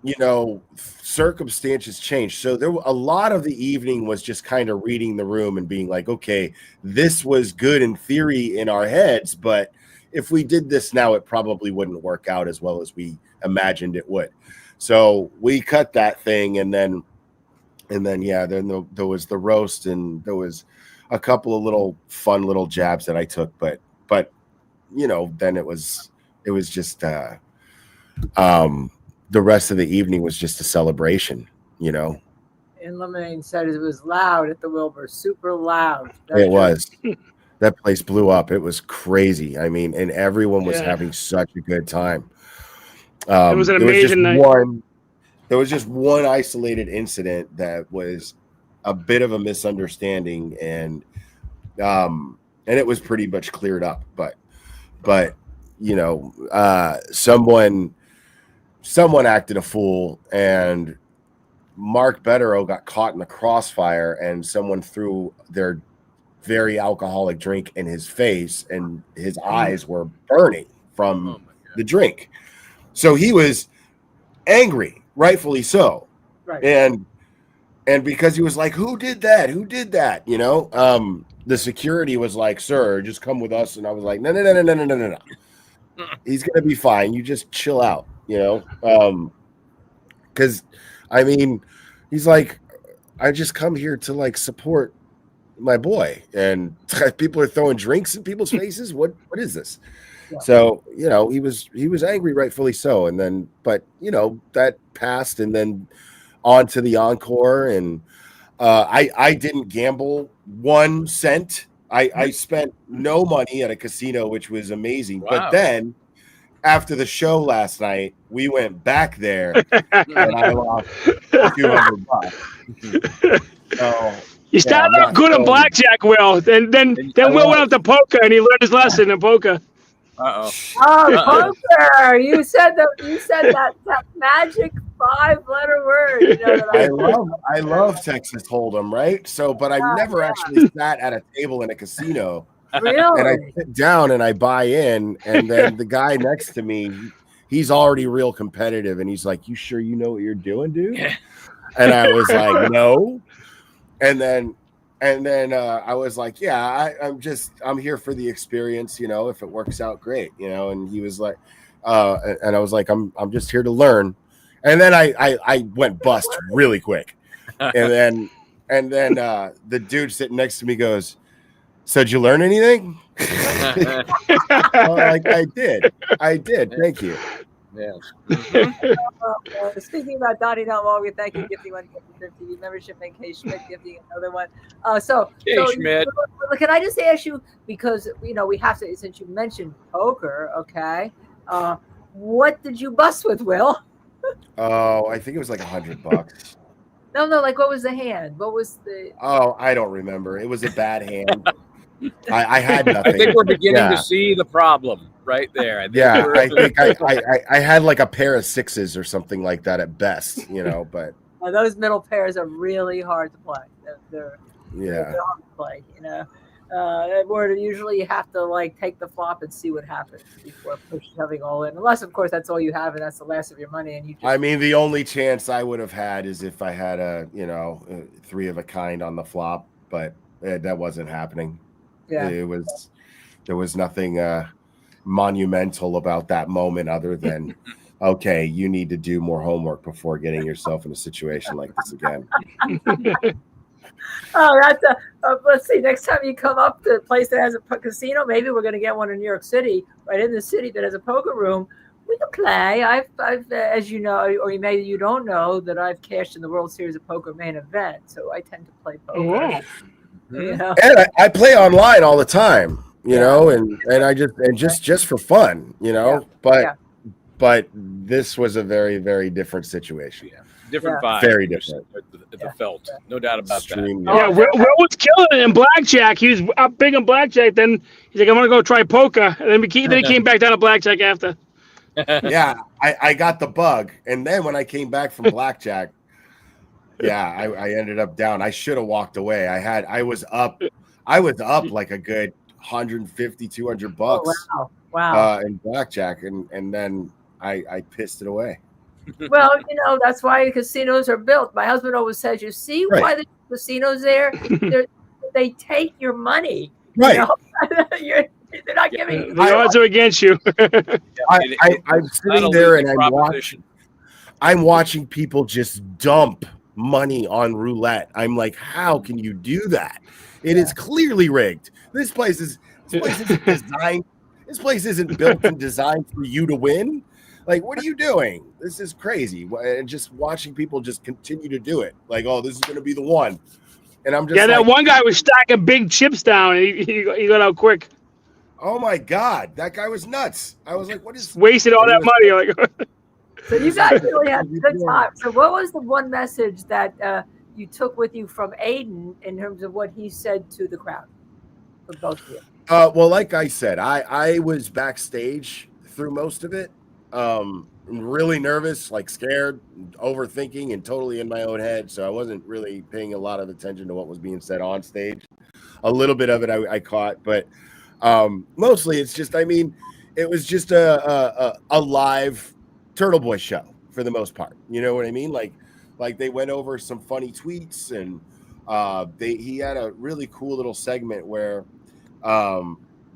you know, circumstances changed. So a lot of the evening was just kind of reading the room and being like, okay, this was good in theory in our heads, but if we did this now, it probably wouldn't work out as well as we imagined it would. So we cut that thing, and then there was the roast, and there was a couple of little fun little jabs that I took, but you know, then it was just the rest of the evening was just a celebration, you know. And Lemonade said it was loud at the Wilbur, super loud. It was. That place blew up. It was crazy. I mean, and everyone was having such a good time. It was an amazing night. There was just one isolated incident that was a bit of a misunderstanding, and it was pretty much cleared up. But you know, someone acted a fool, and Mark Bettero got caught in the crossfire, and someone threw their very alcoholic drink in his face, and his eyes were burning from the drink. So he was angry, rightfully so. Right. And because he was like, who did that? You know, the security was like, sir, just come with us. And I was like, no. He's going to be fine. You just chill out, you know? Because, I mean, he's like, I just come here to like support my boy, and people are throwing drinks in people's faces. What is this? Yeah. So, you know, he was angry, rightfully so. And then, but you know, that passed, and then on to the encore. And I didn't gamble 1 cent. I spent no money at a casino, which was amazing. Wow. But then after the show last night, we went back there and I lost $200. So you started off good in blackjack, Will. Then Will went up to poker, and he learned his lesson in poker. Poker! You said that magic 5-letter word. You know, that I love Texas Hold'em, right? So, but I've never actually sat at a table in a casino. Really? And I sit down and I buy in, and then the guy next to me, he's already real competitive, and he's like, "You sure you know what you're doing, dude?" And I was like, "No." And then And then I was like, yeah, I'm here for the experience, you know, if it works out, great, you know. And he was like, and I was like, I'm just here to learn. And then I went bust really quick. And then the dude sitting next to me goes, so did you learn anything? Like, I did. Thank you. Yeah. Speaking about Donnie Not Longer, thank you, gifting 150 membership, and Kay Schmidt gifting another one. Kay Schmidt. Can I just ask you, because you know we have to, since you mentioned poker, okay? What did you bust with, Will? Oh, I think it was like $100. No, like what was the hand? What was the? Oh, I don't remember. It was a bad hand. I had nothing. I think we're beginning to see the problem right there. I think I had like a pair of sixes or something like that at best, you know. But those middle pairs are really hard to play. They're hard to play, you know. Where usually you have to like take the flop and see what happens before shoving all in. Unless, of course, that's all you have and that's the last of your money. And you. I mean, the only chance I would have had is if I had a, you know, 3 of a kind on the flop, but that wasn't happening. Yeah, there was nothing monumental about that moment other than, okay, you need to do more homework before getting yourself in a situation like this again. Oh, that's let's see. Next time you come up to a place that has a casino, maybe we're going to get one in New York City, right in the city that has a poker room. We can play. I've as you know, or maybe you don't know, that I've cashed in the World Series of Poker main event, so I tend to play poker. Wow. You know? And I play online all the time, you know, and I just for fun, you know. But this was a very, very different situation. Yeah. Different vibe. Very different. The felt. No doubt about that. Yeah, Will was killing it in blackjack. He was up big in blackjack. Then he's like, I'm going to go try poker. And then he came back down to blackjack after. Yeah, I got the bug. And then when I came back from blackjack, I ended up down. I should have walked away. I was up like a good 150, 200 bucks. Oh, wow. In blackjack. And then I pissed it away. Well, you know, that's why casinos are built. My husband always says, you see why the casinos there? They take your money. Right. You know? They're not giving you. The odds are against you. I'm sitting there and I'm watching people just dump money on roulette. I'm like, how can you do that? It is clearly rigged. This place isn't designed. This place isn't built and designed for you to win. Like, what are you doing? This is crazy. And just watching people just continue to do it. Like, oh, this is going to be the one. And I'm just that one guy was stacking big chips down, and he got out quick. Oh, my God. That guy was nuts. I was like, what is... Wasted all that money. Like, so you guys really had a good time. So what was the one message that you took with you from Aiden in terms of what he said to the crowd for both of you? Well, like I said, I was backstage through most of it. Really nervous, like scared, overthinking, and totally in my own head. So I wasn't really paying a lot of attention to what was being said on stage. A little bit of it I caught, but mostly it's just, I mean, it was just a live Turtleboy show for the most part. You know what I mean? Like they went over some funny tweets, and he had a really cool little segment where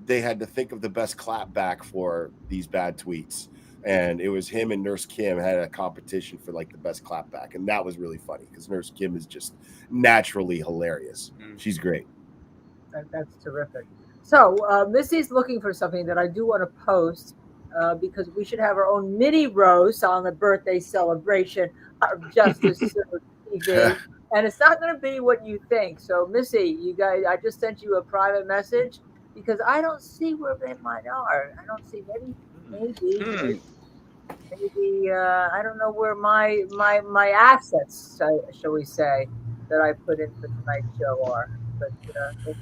they had to think of the best clap back for these bad tweets. And it was him and Nurse Kim had a competition for like the best clapback, and that was really funny because Nurse Kim is just naturally hilarious. She's great. That's terrific. So Missy's looking for something that I do want to post because we should have our own mini roast on the birthday celebration of Justice TV, and it's not going to be what you think. So Missy, you guys, I just sent you a private message because I don't see where they might are. I don't see maybe I don't know where my assets, shall we say, that I put in for tonight's show are. But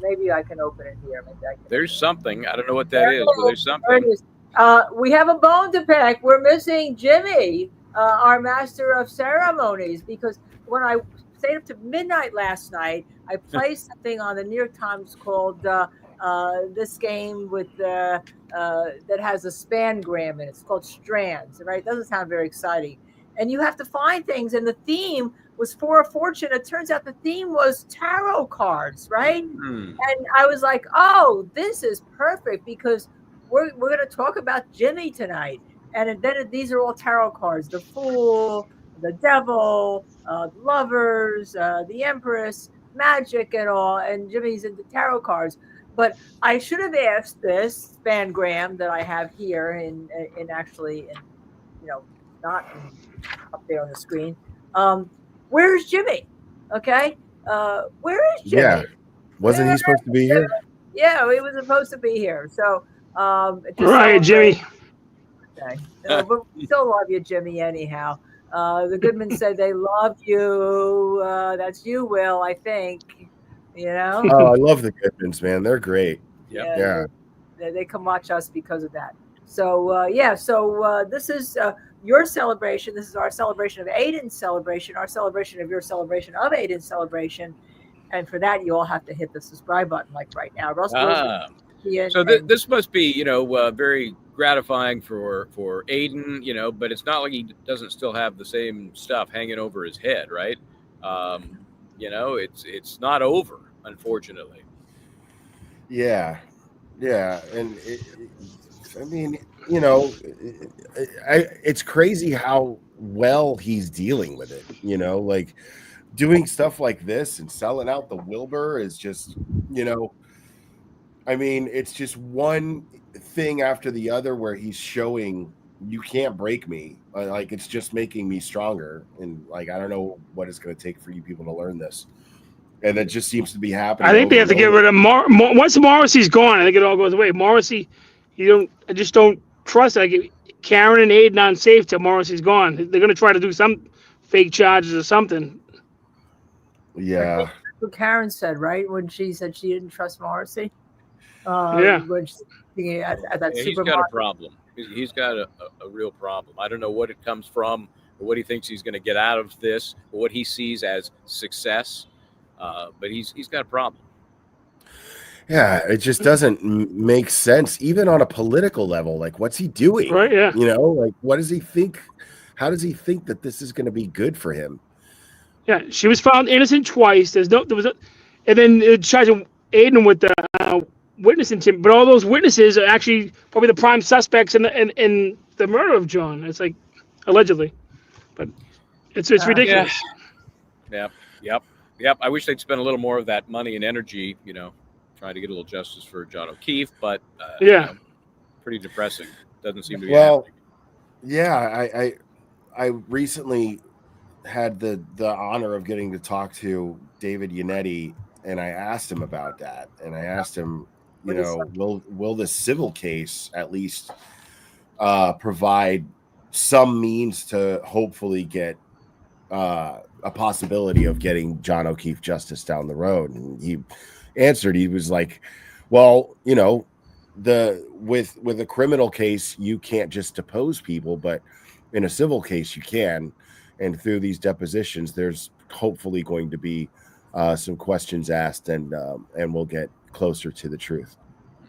maybe I can open it here. Maybe I can. There's something. I don't know what that is, but there's something. There it is. We have a bone to pick. We're missing Jimmy, our master of ceremonies, because when I stayed up to midnight last night, I played something on the New York Times called this game with that has a spangram in it. It's called Strands, right? It doesn't sound very exciting. And you have to find things, and the theme was For a Fortune. It turns out the theme was tarot cards, right? Hmm. And I was like, oh, this is perfect because we're going to talk about Jimmy tonight. And then these are all tarot cards: the Fool, the Devil, Lovers, the Empress, Magic, and all. And Jimmy's into tarot cards. But I should have asked this Spangram that I have here in not up there on the screen. Where's Jimmy? Okay. Where is Jimmy? Yeah. Wasn't he supposed to be here? Yeah, he was supposed to be here. So, Right, Jimmy. Okay. But we still love you, Jimmy, anyhow. The Goodmans said they love you. That's you, Will, I think. You know? Oh, I love the Goodmans, man. They're great. Yeah. They come watch us because of that. So, this is your celebration. This is our celebration of Aiden's celebration, our celebration of your celebration of Aiden's celebration. And for that, you all have to hit the subscribe button like right now. So this must be, very gratifying for Aiden, but it's not like he doesn't still have the same stuff hanging over his head, right? It's not over, unfortunately. Yeah, and it's crazy how well he's dealing with it. Like doing stuff like this and selling out the Wilbur is just, it's just one thing after the other where he's showing you can't break me. Like it's just making me stronger, and like I don't know what it's going to take for you people to learn this. And it just seems to be happening. I think they have to get rid of once Morrissey's gone. I think it all goes away. Morrissey, I just don't trust it. Like Karen and Aiden aren't safe till Morrissey's gone. They're going to try to do some fake charges or something. Yeah. That's what Karen said, right? When she said she didn't trust Morrissey. Yeah. When she's at that He's supermarket. got a problem. He's got a real problem. I don't know what it comes from, or what he thinks he's going to get out of this, or what he sees as success. But he's got a problem. Yeah, it just doesn't make sense, even on a political level. Like, what's he doing? Right? Yeah. Like, what does he think? How does he think that this is going to be good for him? Yeah, she was found innocent twice. And then charging Aiden with the witnessing him. But all those witnesses are actually probably the prime suspects in the murder of John. It's like allegedly, but it's ridiculous. Yep. I wish they'd spend a little more of that money and energy, trying to get a little justice for John O'Keefe. But pretty depressing. Doesn't seem to be happening. Yeah, I recently had the honor of getting to talk to David Yannetti, and I asked him about that. And I asked him, will this civil case at least provide some means to hopefully get a possibility of getting John O'Keefe justice down the road? And he answered, he was like, well, with a criminal case, you can't just depose people, but in a civil case, you can. And through these depositions, there's hopefully going to be some questions asked, and we'll get closer to the truth.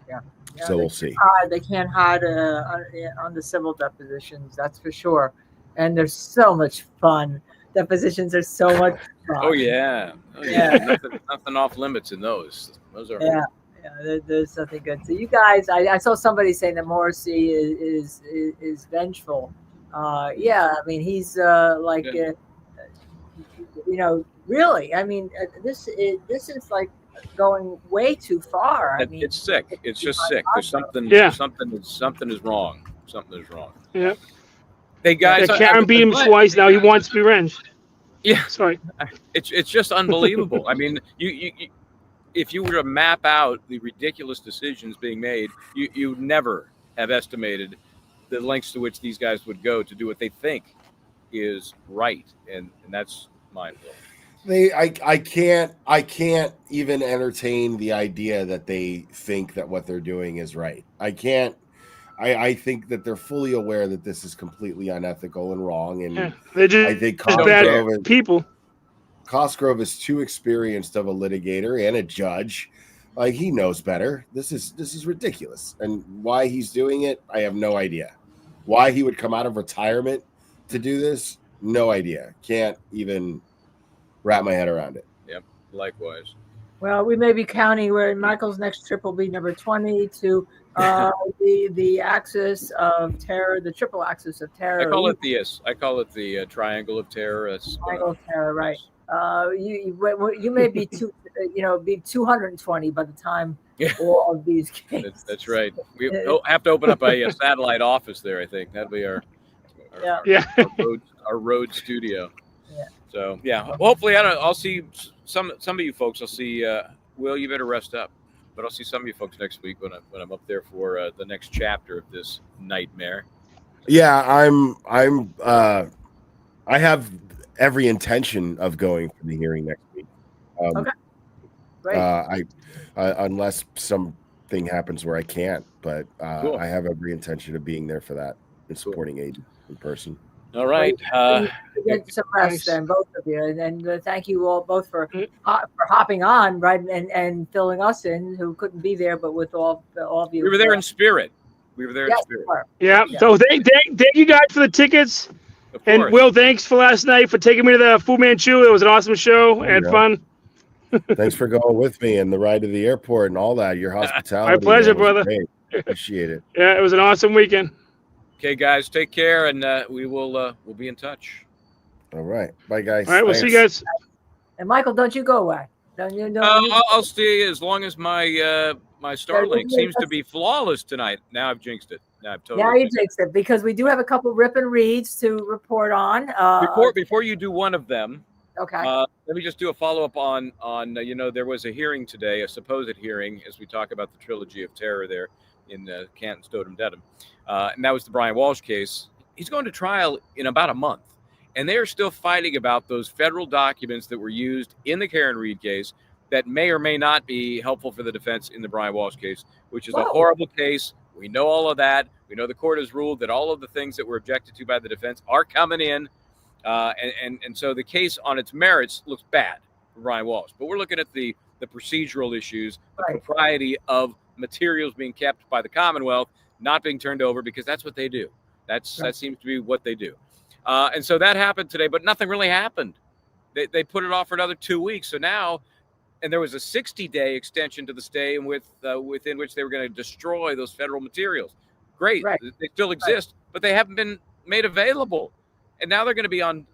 Yeah. So we'll see. They can't hide on the civil depositions, that's for sure. And they're so much fun. Depositions are so much fun. Oh yeah. Nothing off limits in those. Those are there's something good. So you guys, I saw somebody saying that Morrissey is vengeful. He's really. I mean, this is like going way too far. It's sick. It's just sick. There's something. Yeah. Something is wrong. Something is wrong. Yeah. Hey guys, Karen beat him twice. Now he wants revenge. Yeah. Sorry. It's just unbelievable. I mean, you if you were to map out the ridiculous decisions being made, you never have estimated the lengths to which these guys would go to do what they think is right, and that's mind-blowing. I can't even entertain the idea that they think that what they're doing is right. I can't. I think that they're fully aware that this is completely unethical and wrong, and they're just, I think bad people. Cosgrove is too experienced of a litigator and a judge. Like, he knows better. This is ridiculous, and why he's doing it, I have no idea. Why he would come out of retirement to do this, no idea. Can't even wrap my head around it. Yep. Likewise. Well, we may be counting where Michael's next trip will be number 20 to the axis of terror, the triple axis of terror. I call it the triangle of terror. That's triangle of terror, right? You may be be 220 by the time all of these cases. That's right. We have to open up a satellite office there. I think that'll be our road studio. Yeah. So yeah, hopefully I'll see some of you folks. I'll see. Will, you better rest up. But I'll see some of you folks next week when I'm up there for the next chapter of this nightmare. Yeah, I have every intention of going for the hearing next week. Okay. Great. Unless something happens where I can't, but Cool. I have every intention of being there for that and supporting Aiden in person. All right. Get some rest, then, both of you, and thank you all both for hopping on, right, and filling us in who couldn't be there, but with all of you. We were there in spirit. In spirit. Yeah. So thank you guys for the tickets. Of And course. Will, thanks for last night for taking me to the Fu Manchu. It was an awesome show and fun. Thanks for going with me and the ride to the airport and all that. Your hospitality. My pleasure, was brother. great. Appreciate it. Yeah, it was an awesome weekend. Okay, guys, take care, and we'll be in touch. All right. Bye, guys. All right, we'll see you guys. And Michael, don't you go away. Don't you? I'll stay as long as my my Starlink seems to be flawless tonight. Now I've jinxed it. Now I've totally. Yeah, you jinxed it because we do have a couple rip and reads to report on. Before you do one of them, okay. Let me just do a follow up on there was a hearing today, a supposed hearing, as we talk about the trilogy of terror there in Canton, Stodum, Dedham, and that was the Brian Walsh case. He's going to trial in about a month, and they are still fighting about those federal documents that were used in the Karen Reed case that may or may not be helpful for the defense in the Brian Walsh case, which is a horrible case. We know all of that. We know the court has ruled that all of the things that were objected to by the defense are coming in. And so the case on its merits looks bad for Brian Walsh. But we're looking at the procedural issues, the propriety of materials being kept by the Commonwealth, not being turned over, because that's what they do. That seems to be what they do. And so that happened today, but nothing really happened. They put it off for another 2 weeks. So now, and there was a 60-day extension to the stay within which they were going to destroy those federal materials. Great. Right. They still exist, but they haven't been made available. And now they're going to be on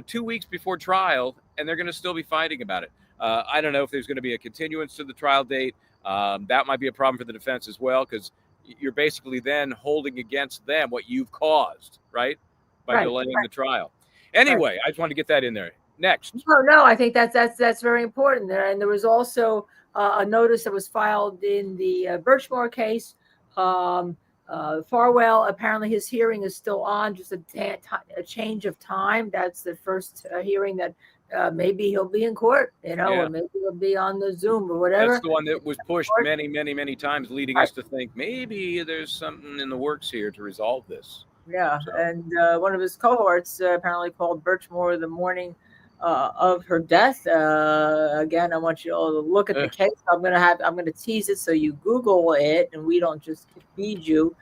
2 weeks before trial, and they're going to still be fighting about it. I don't know if there's going to be a continuance to the trial date. That might be a problem for the defense as well, because you're basically then holding against them what you've caused, right? By delaying the trial. Anyway, I just wanted to get that in there. Next. No, I think that's very important there. And there was also a notice that was filed in the Birchmore case. Farwell, apparently his hearing is still on, just a change of time. That's the first hearing that maybe he'll be in court, or maybe he'll be on the Zoom or whatever. That's the one that was pushed many, many, many times, leading us to think maybe there's something in the works here to resolve this. Yeah, so. And one of his cohorts apparently called Birchmore the morning of her death. Again, I want you all to look at the case. I'm gonna tease it so you Google it, and we don't just feed you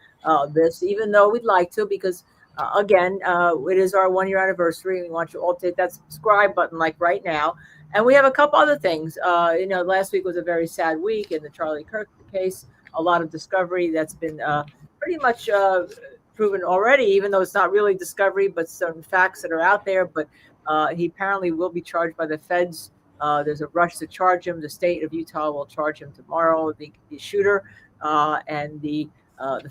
this, even though we'd like to, because again, it is our 1 year anniversary. We want you all to hit that subscribe button like right now. And we have a couple other things. Last week was a very sad week in the Charlie Kirk case. A lot of discovery that's been pretty much proven already, even though it's not really discovery, but certain facts that are out there. But he apparently will be charged by the feds. There's a rush to charge him. The state of Utah will charge him tomorrow, the shooter, and the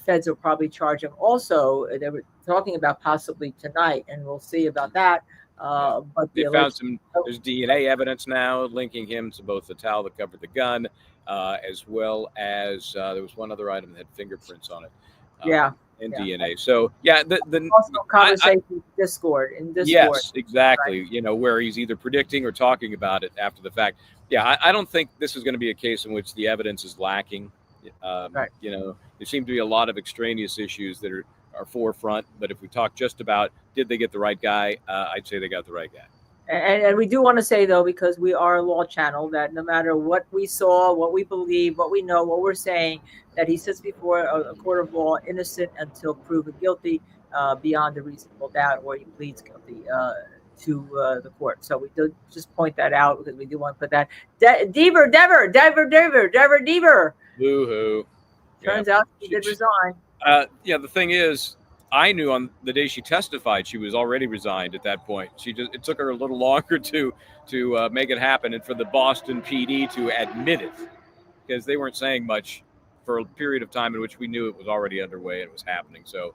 feds will probably charge him also. They were talking about possibly tonight, and we'll see about that. But they found there's DNA evidence now linking him to both the towel that covered the gun, as well as there was one other item that had fingerprints on it. And DNA. So the also conversation in Discord. Yes, exactly. Right. Where he's either predicting or talking about it after the fact. Yeah, I don't think this is going to be a case in which the evidence is lacking. There seem to be a lot of extraneous issues that are forefront. But if we talk just about did they get the right guy, I'd say they got the right guy. And we do want to say, though, because we are a law channel, that no matter what we saw, what we believe, what we know, what we're saying, that he sits before a court of law innocent until proven guilty beyond a reasonable doubt, or he pleads guilty to the court. So we do just point that out because we do want to put that. Dever. Boo-hoo. Turns out she did resign. The thing is, I knew on the day she testified she was already resigned at that point. It took her a little longer to make it happen, and for the Boston PD to admit it, because they weren't saying much for a period of time in which we knew it was already underway and it was happening. So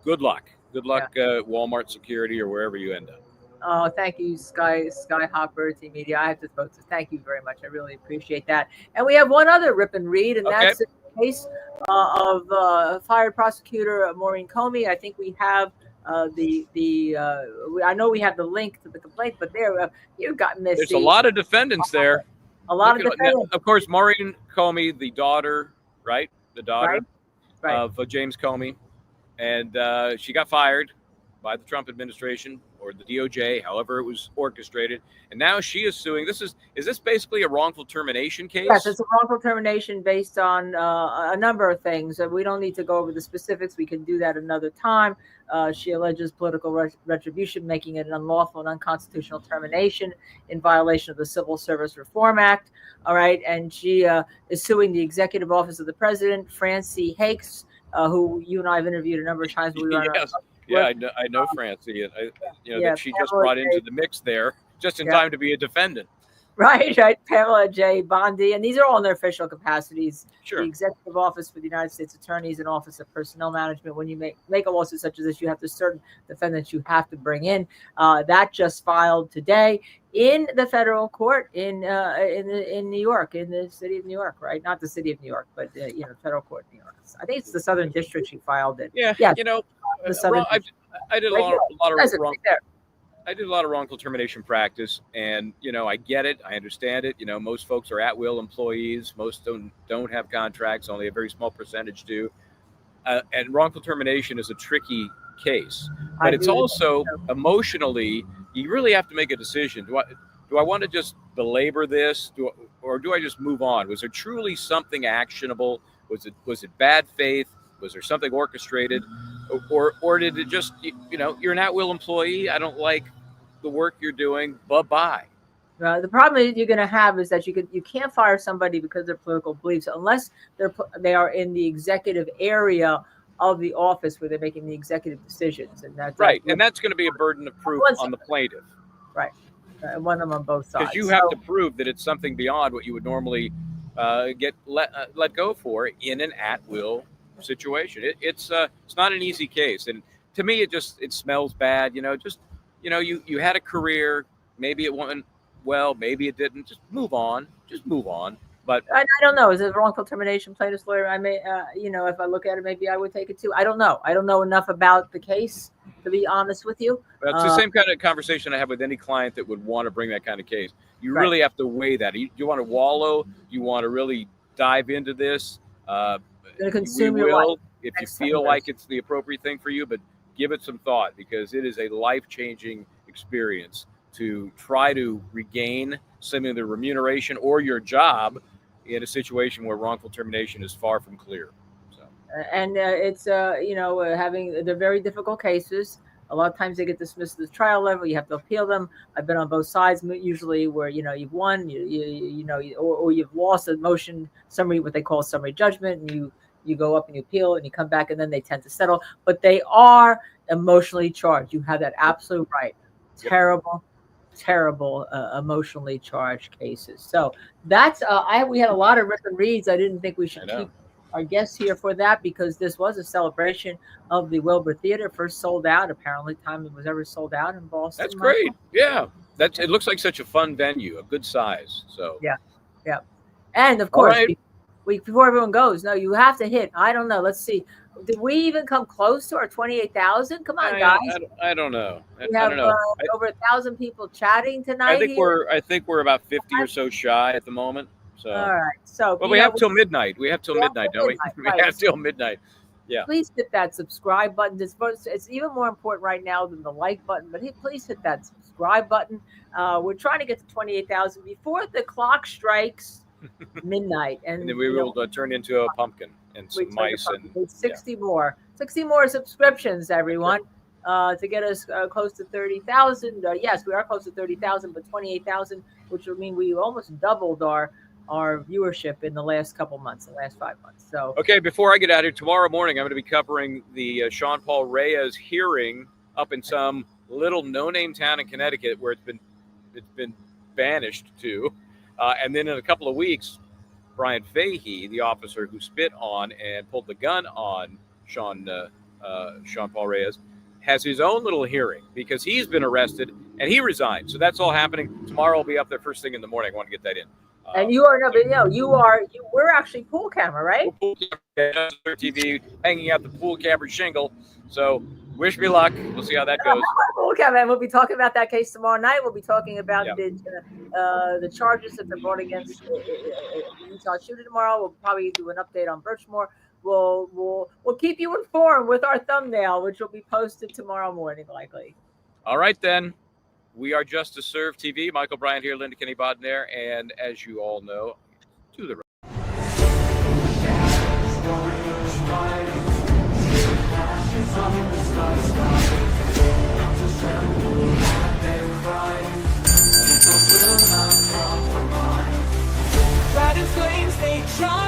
good luck. Good luck, Walmart security or wherever you end up. Oh, thank you, Skyhopper Team Media. I have to vote. Thank you very much. I really appreciate that. And we have one other rip and read, and that's the case of fired prosecutor Maureen Comey. I think we have I know we have the link to the complaint, but there you got missed. There's a lot of defendants there. A lot of defendants. Of course, Maureen Comey, the daughter, right? The daughter of James Comey, and she got fired by the Trump administration or the DOJ, however it was orchestrated, and now she is suing. Is this basically a wrongful termination case? Yes, it's a wrongful termination based on a number of things. We don't need to go over the specifics. We can do that another time. She alleges political retribution, making it an unlawful and unconstitutional termination in violation of the Civil Service Reform Act. All right, and she is suing the executive office of the president, Francie Hakes, who you and I have interviewed a number of times. Yeah, I know Francie. That she just brought into the mix there just in time to be a defendant. Right. Pamela J. Bondi, and these are all in their official capacities. Sure. The Executive Office for the United States Attorneys and Office of Personnel Management. When you make a lawsuit such as this, you have to certain defendants you have to bring in. That just filed today in the federal court in New York, in the city of New York, right? Not the city of New York, but federal court in New York. I think it's the Southern District she filed it. Yeah. I did a lot of wrong. I did a lot of wrongful termination practice, and I get it. I understand it. Most folks are at-will employees. Most don't have contracts. Only a very small percentage do. And wrongful termination is a tricky case, but it's also emotionally. You really have to make a decision. Do I want to just belabor this, or do I just move on? Was there truly something actionable? Was it bad faith? Was there something orchestrated, or did it just you're an at-will employee? I don't like the work you're doing. Bye-bye. The problem you're going to have is that you can't fire somebody because of their political beliefs unless they are in the executive area of the office where they're making the executive decisions, and that's right. And that's going to be a burden of proof on the plaintiff. Right. One of them on both sides. Because you have to prove that it's something beyond what you would normally get let go for in an at-will situation. It's not an easy case, and to me it smells bad. You had a career, maybe it went well, maybe it didn't. Just move on. But I don't know. Is it a wrongful termination plaintiff's lawyer? I may, if I look at it, maybe I would take it too. I don't know. I don't know enough about the case, to be honest with you. That's the same kind of conversation I have with any client that would want to bring that kind of case. You really have to weigh that. You want to wallow? You want to really dive into this? Consume your life. If you feel like it's the appropriate thing for you, but give it some thought, because it is a life-changing experience to try to regain some of the remuneration or your job in a situation where wrongful termination is far from clear. And it's they're very difficult cases. A lot of times they get dismissed at the trial level. You have to appeal them. I've been on both sides, usually where you've won, or you've lost a motion summary, what they call summary judgment, and you go up and you appeal and you come back, and then they tend to settle. But they are emotionally charged. You have that absolute right. Terrible emotionally charged cases. So that's we had a lot of rip and reads. I didn't think we should keep our guests here for that, because this was a celebration of the Wilbur Theater, first sold out. Apparently, time it was ever sold out in Boston. That's great. Yeah, it looks like such a fun venue, a good size. So yeah, and of course, before everyone goes, no, you have to hit. I don't know. Let's see. Did we even come close to our 28,000? Come on, guys. I don't know. We have over 1,000 people chatting tonight. I think we're about 50 or so shy at the moment. So. All right. So, but we have till midnight. We have till midnight, don't we? We have till midnight. Yeah. Please hit that subscribe button. It's even more important right now than the like button. But please hit that subscribe button. We're trying to get to 28,000 before the clock strikes midnight, and then we will turn into a pumpkin and some mice and 60 more subscriptions, everyone. to get us close to 30,000. Yes, we are close to 30,000, but 28,000, which would mean we almost doubled our viewership in the last couple months, the last 5 months. So okay, before I get out of here, tomorrow morning I'm going to be covering the Sean Paul Reyes hearing up in some little no-name town in Connecticut where it's been banished to, and then in a couple of weeks, Bryant Fahey, the officer who spit on and pulled the gun on Sean Paul Reyes, has his own little hearing because he's been arrested and he resigned. So that's all happening tomorrow. I'll be up there first thing in the morning. I want to get that in. and we're actually pool camera, right? Pool camera, TV, hanging out the pool camera shingle. So wish me luck. We'll see how that goes. Pool camera, and we'll be talking about that case tomorrow night. We'll be talking about the charges that they're brought against the Utah shooter tomorrow. We'll probably do an update on Birchmore. We'll keep you informed with our thumbnail, which will be posted tomorrow morning, likely. All right, then. We are Just to Serve TV. Michael Bryant here, Linda Kenney, Baden there. And as you all know, to the Riding flames, they try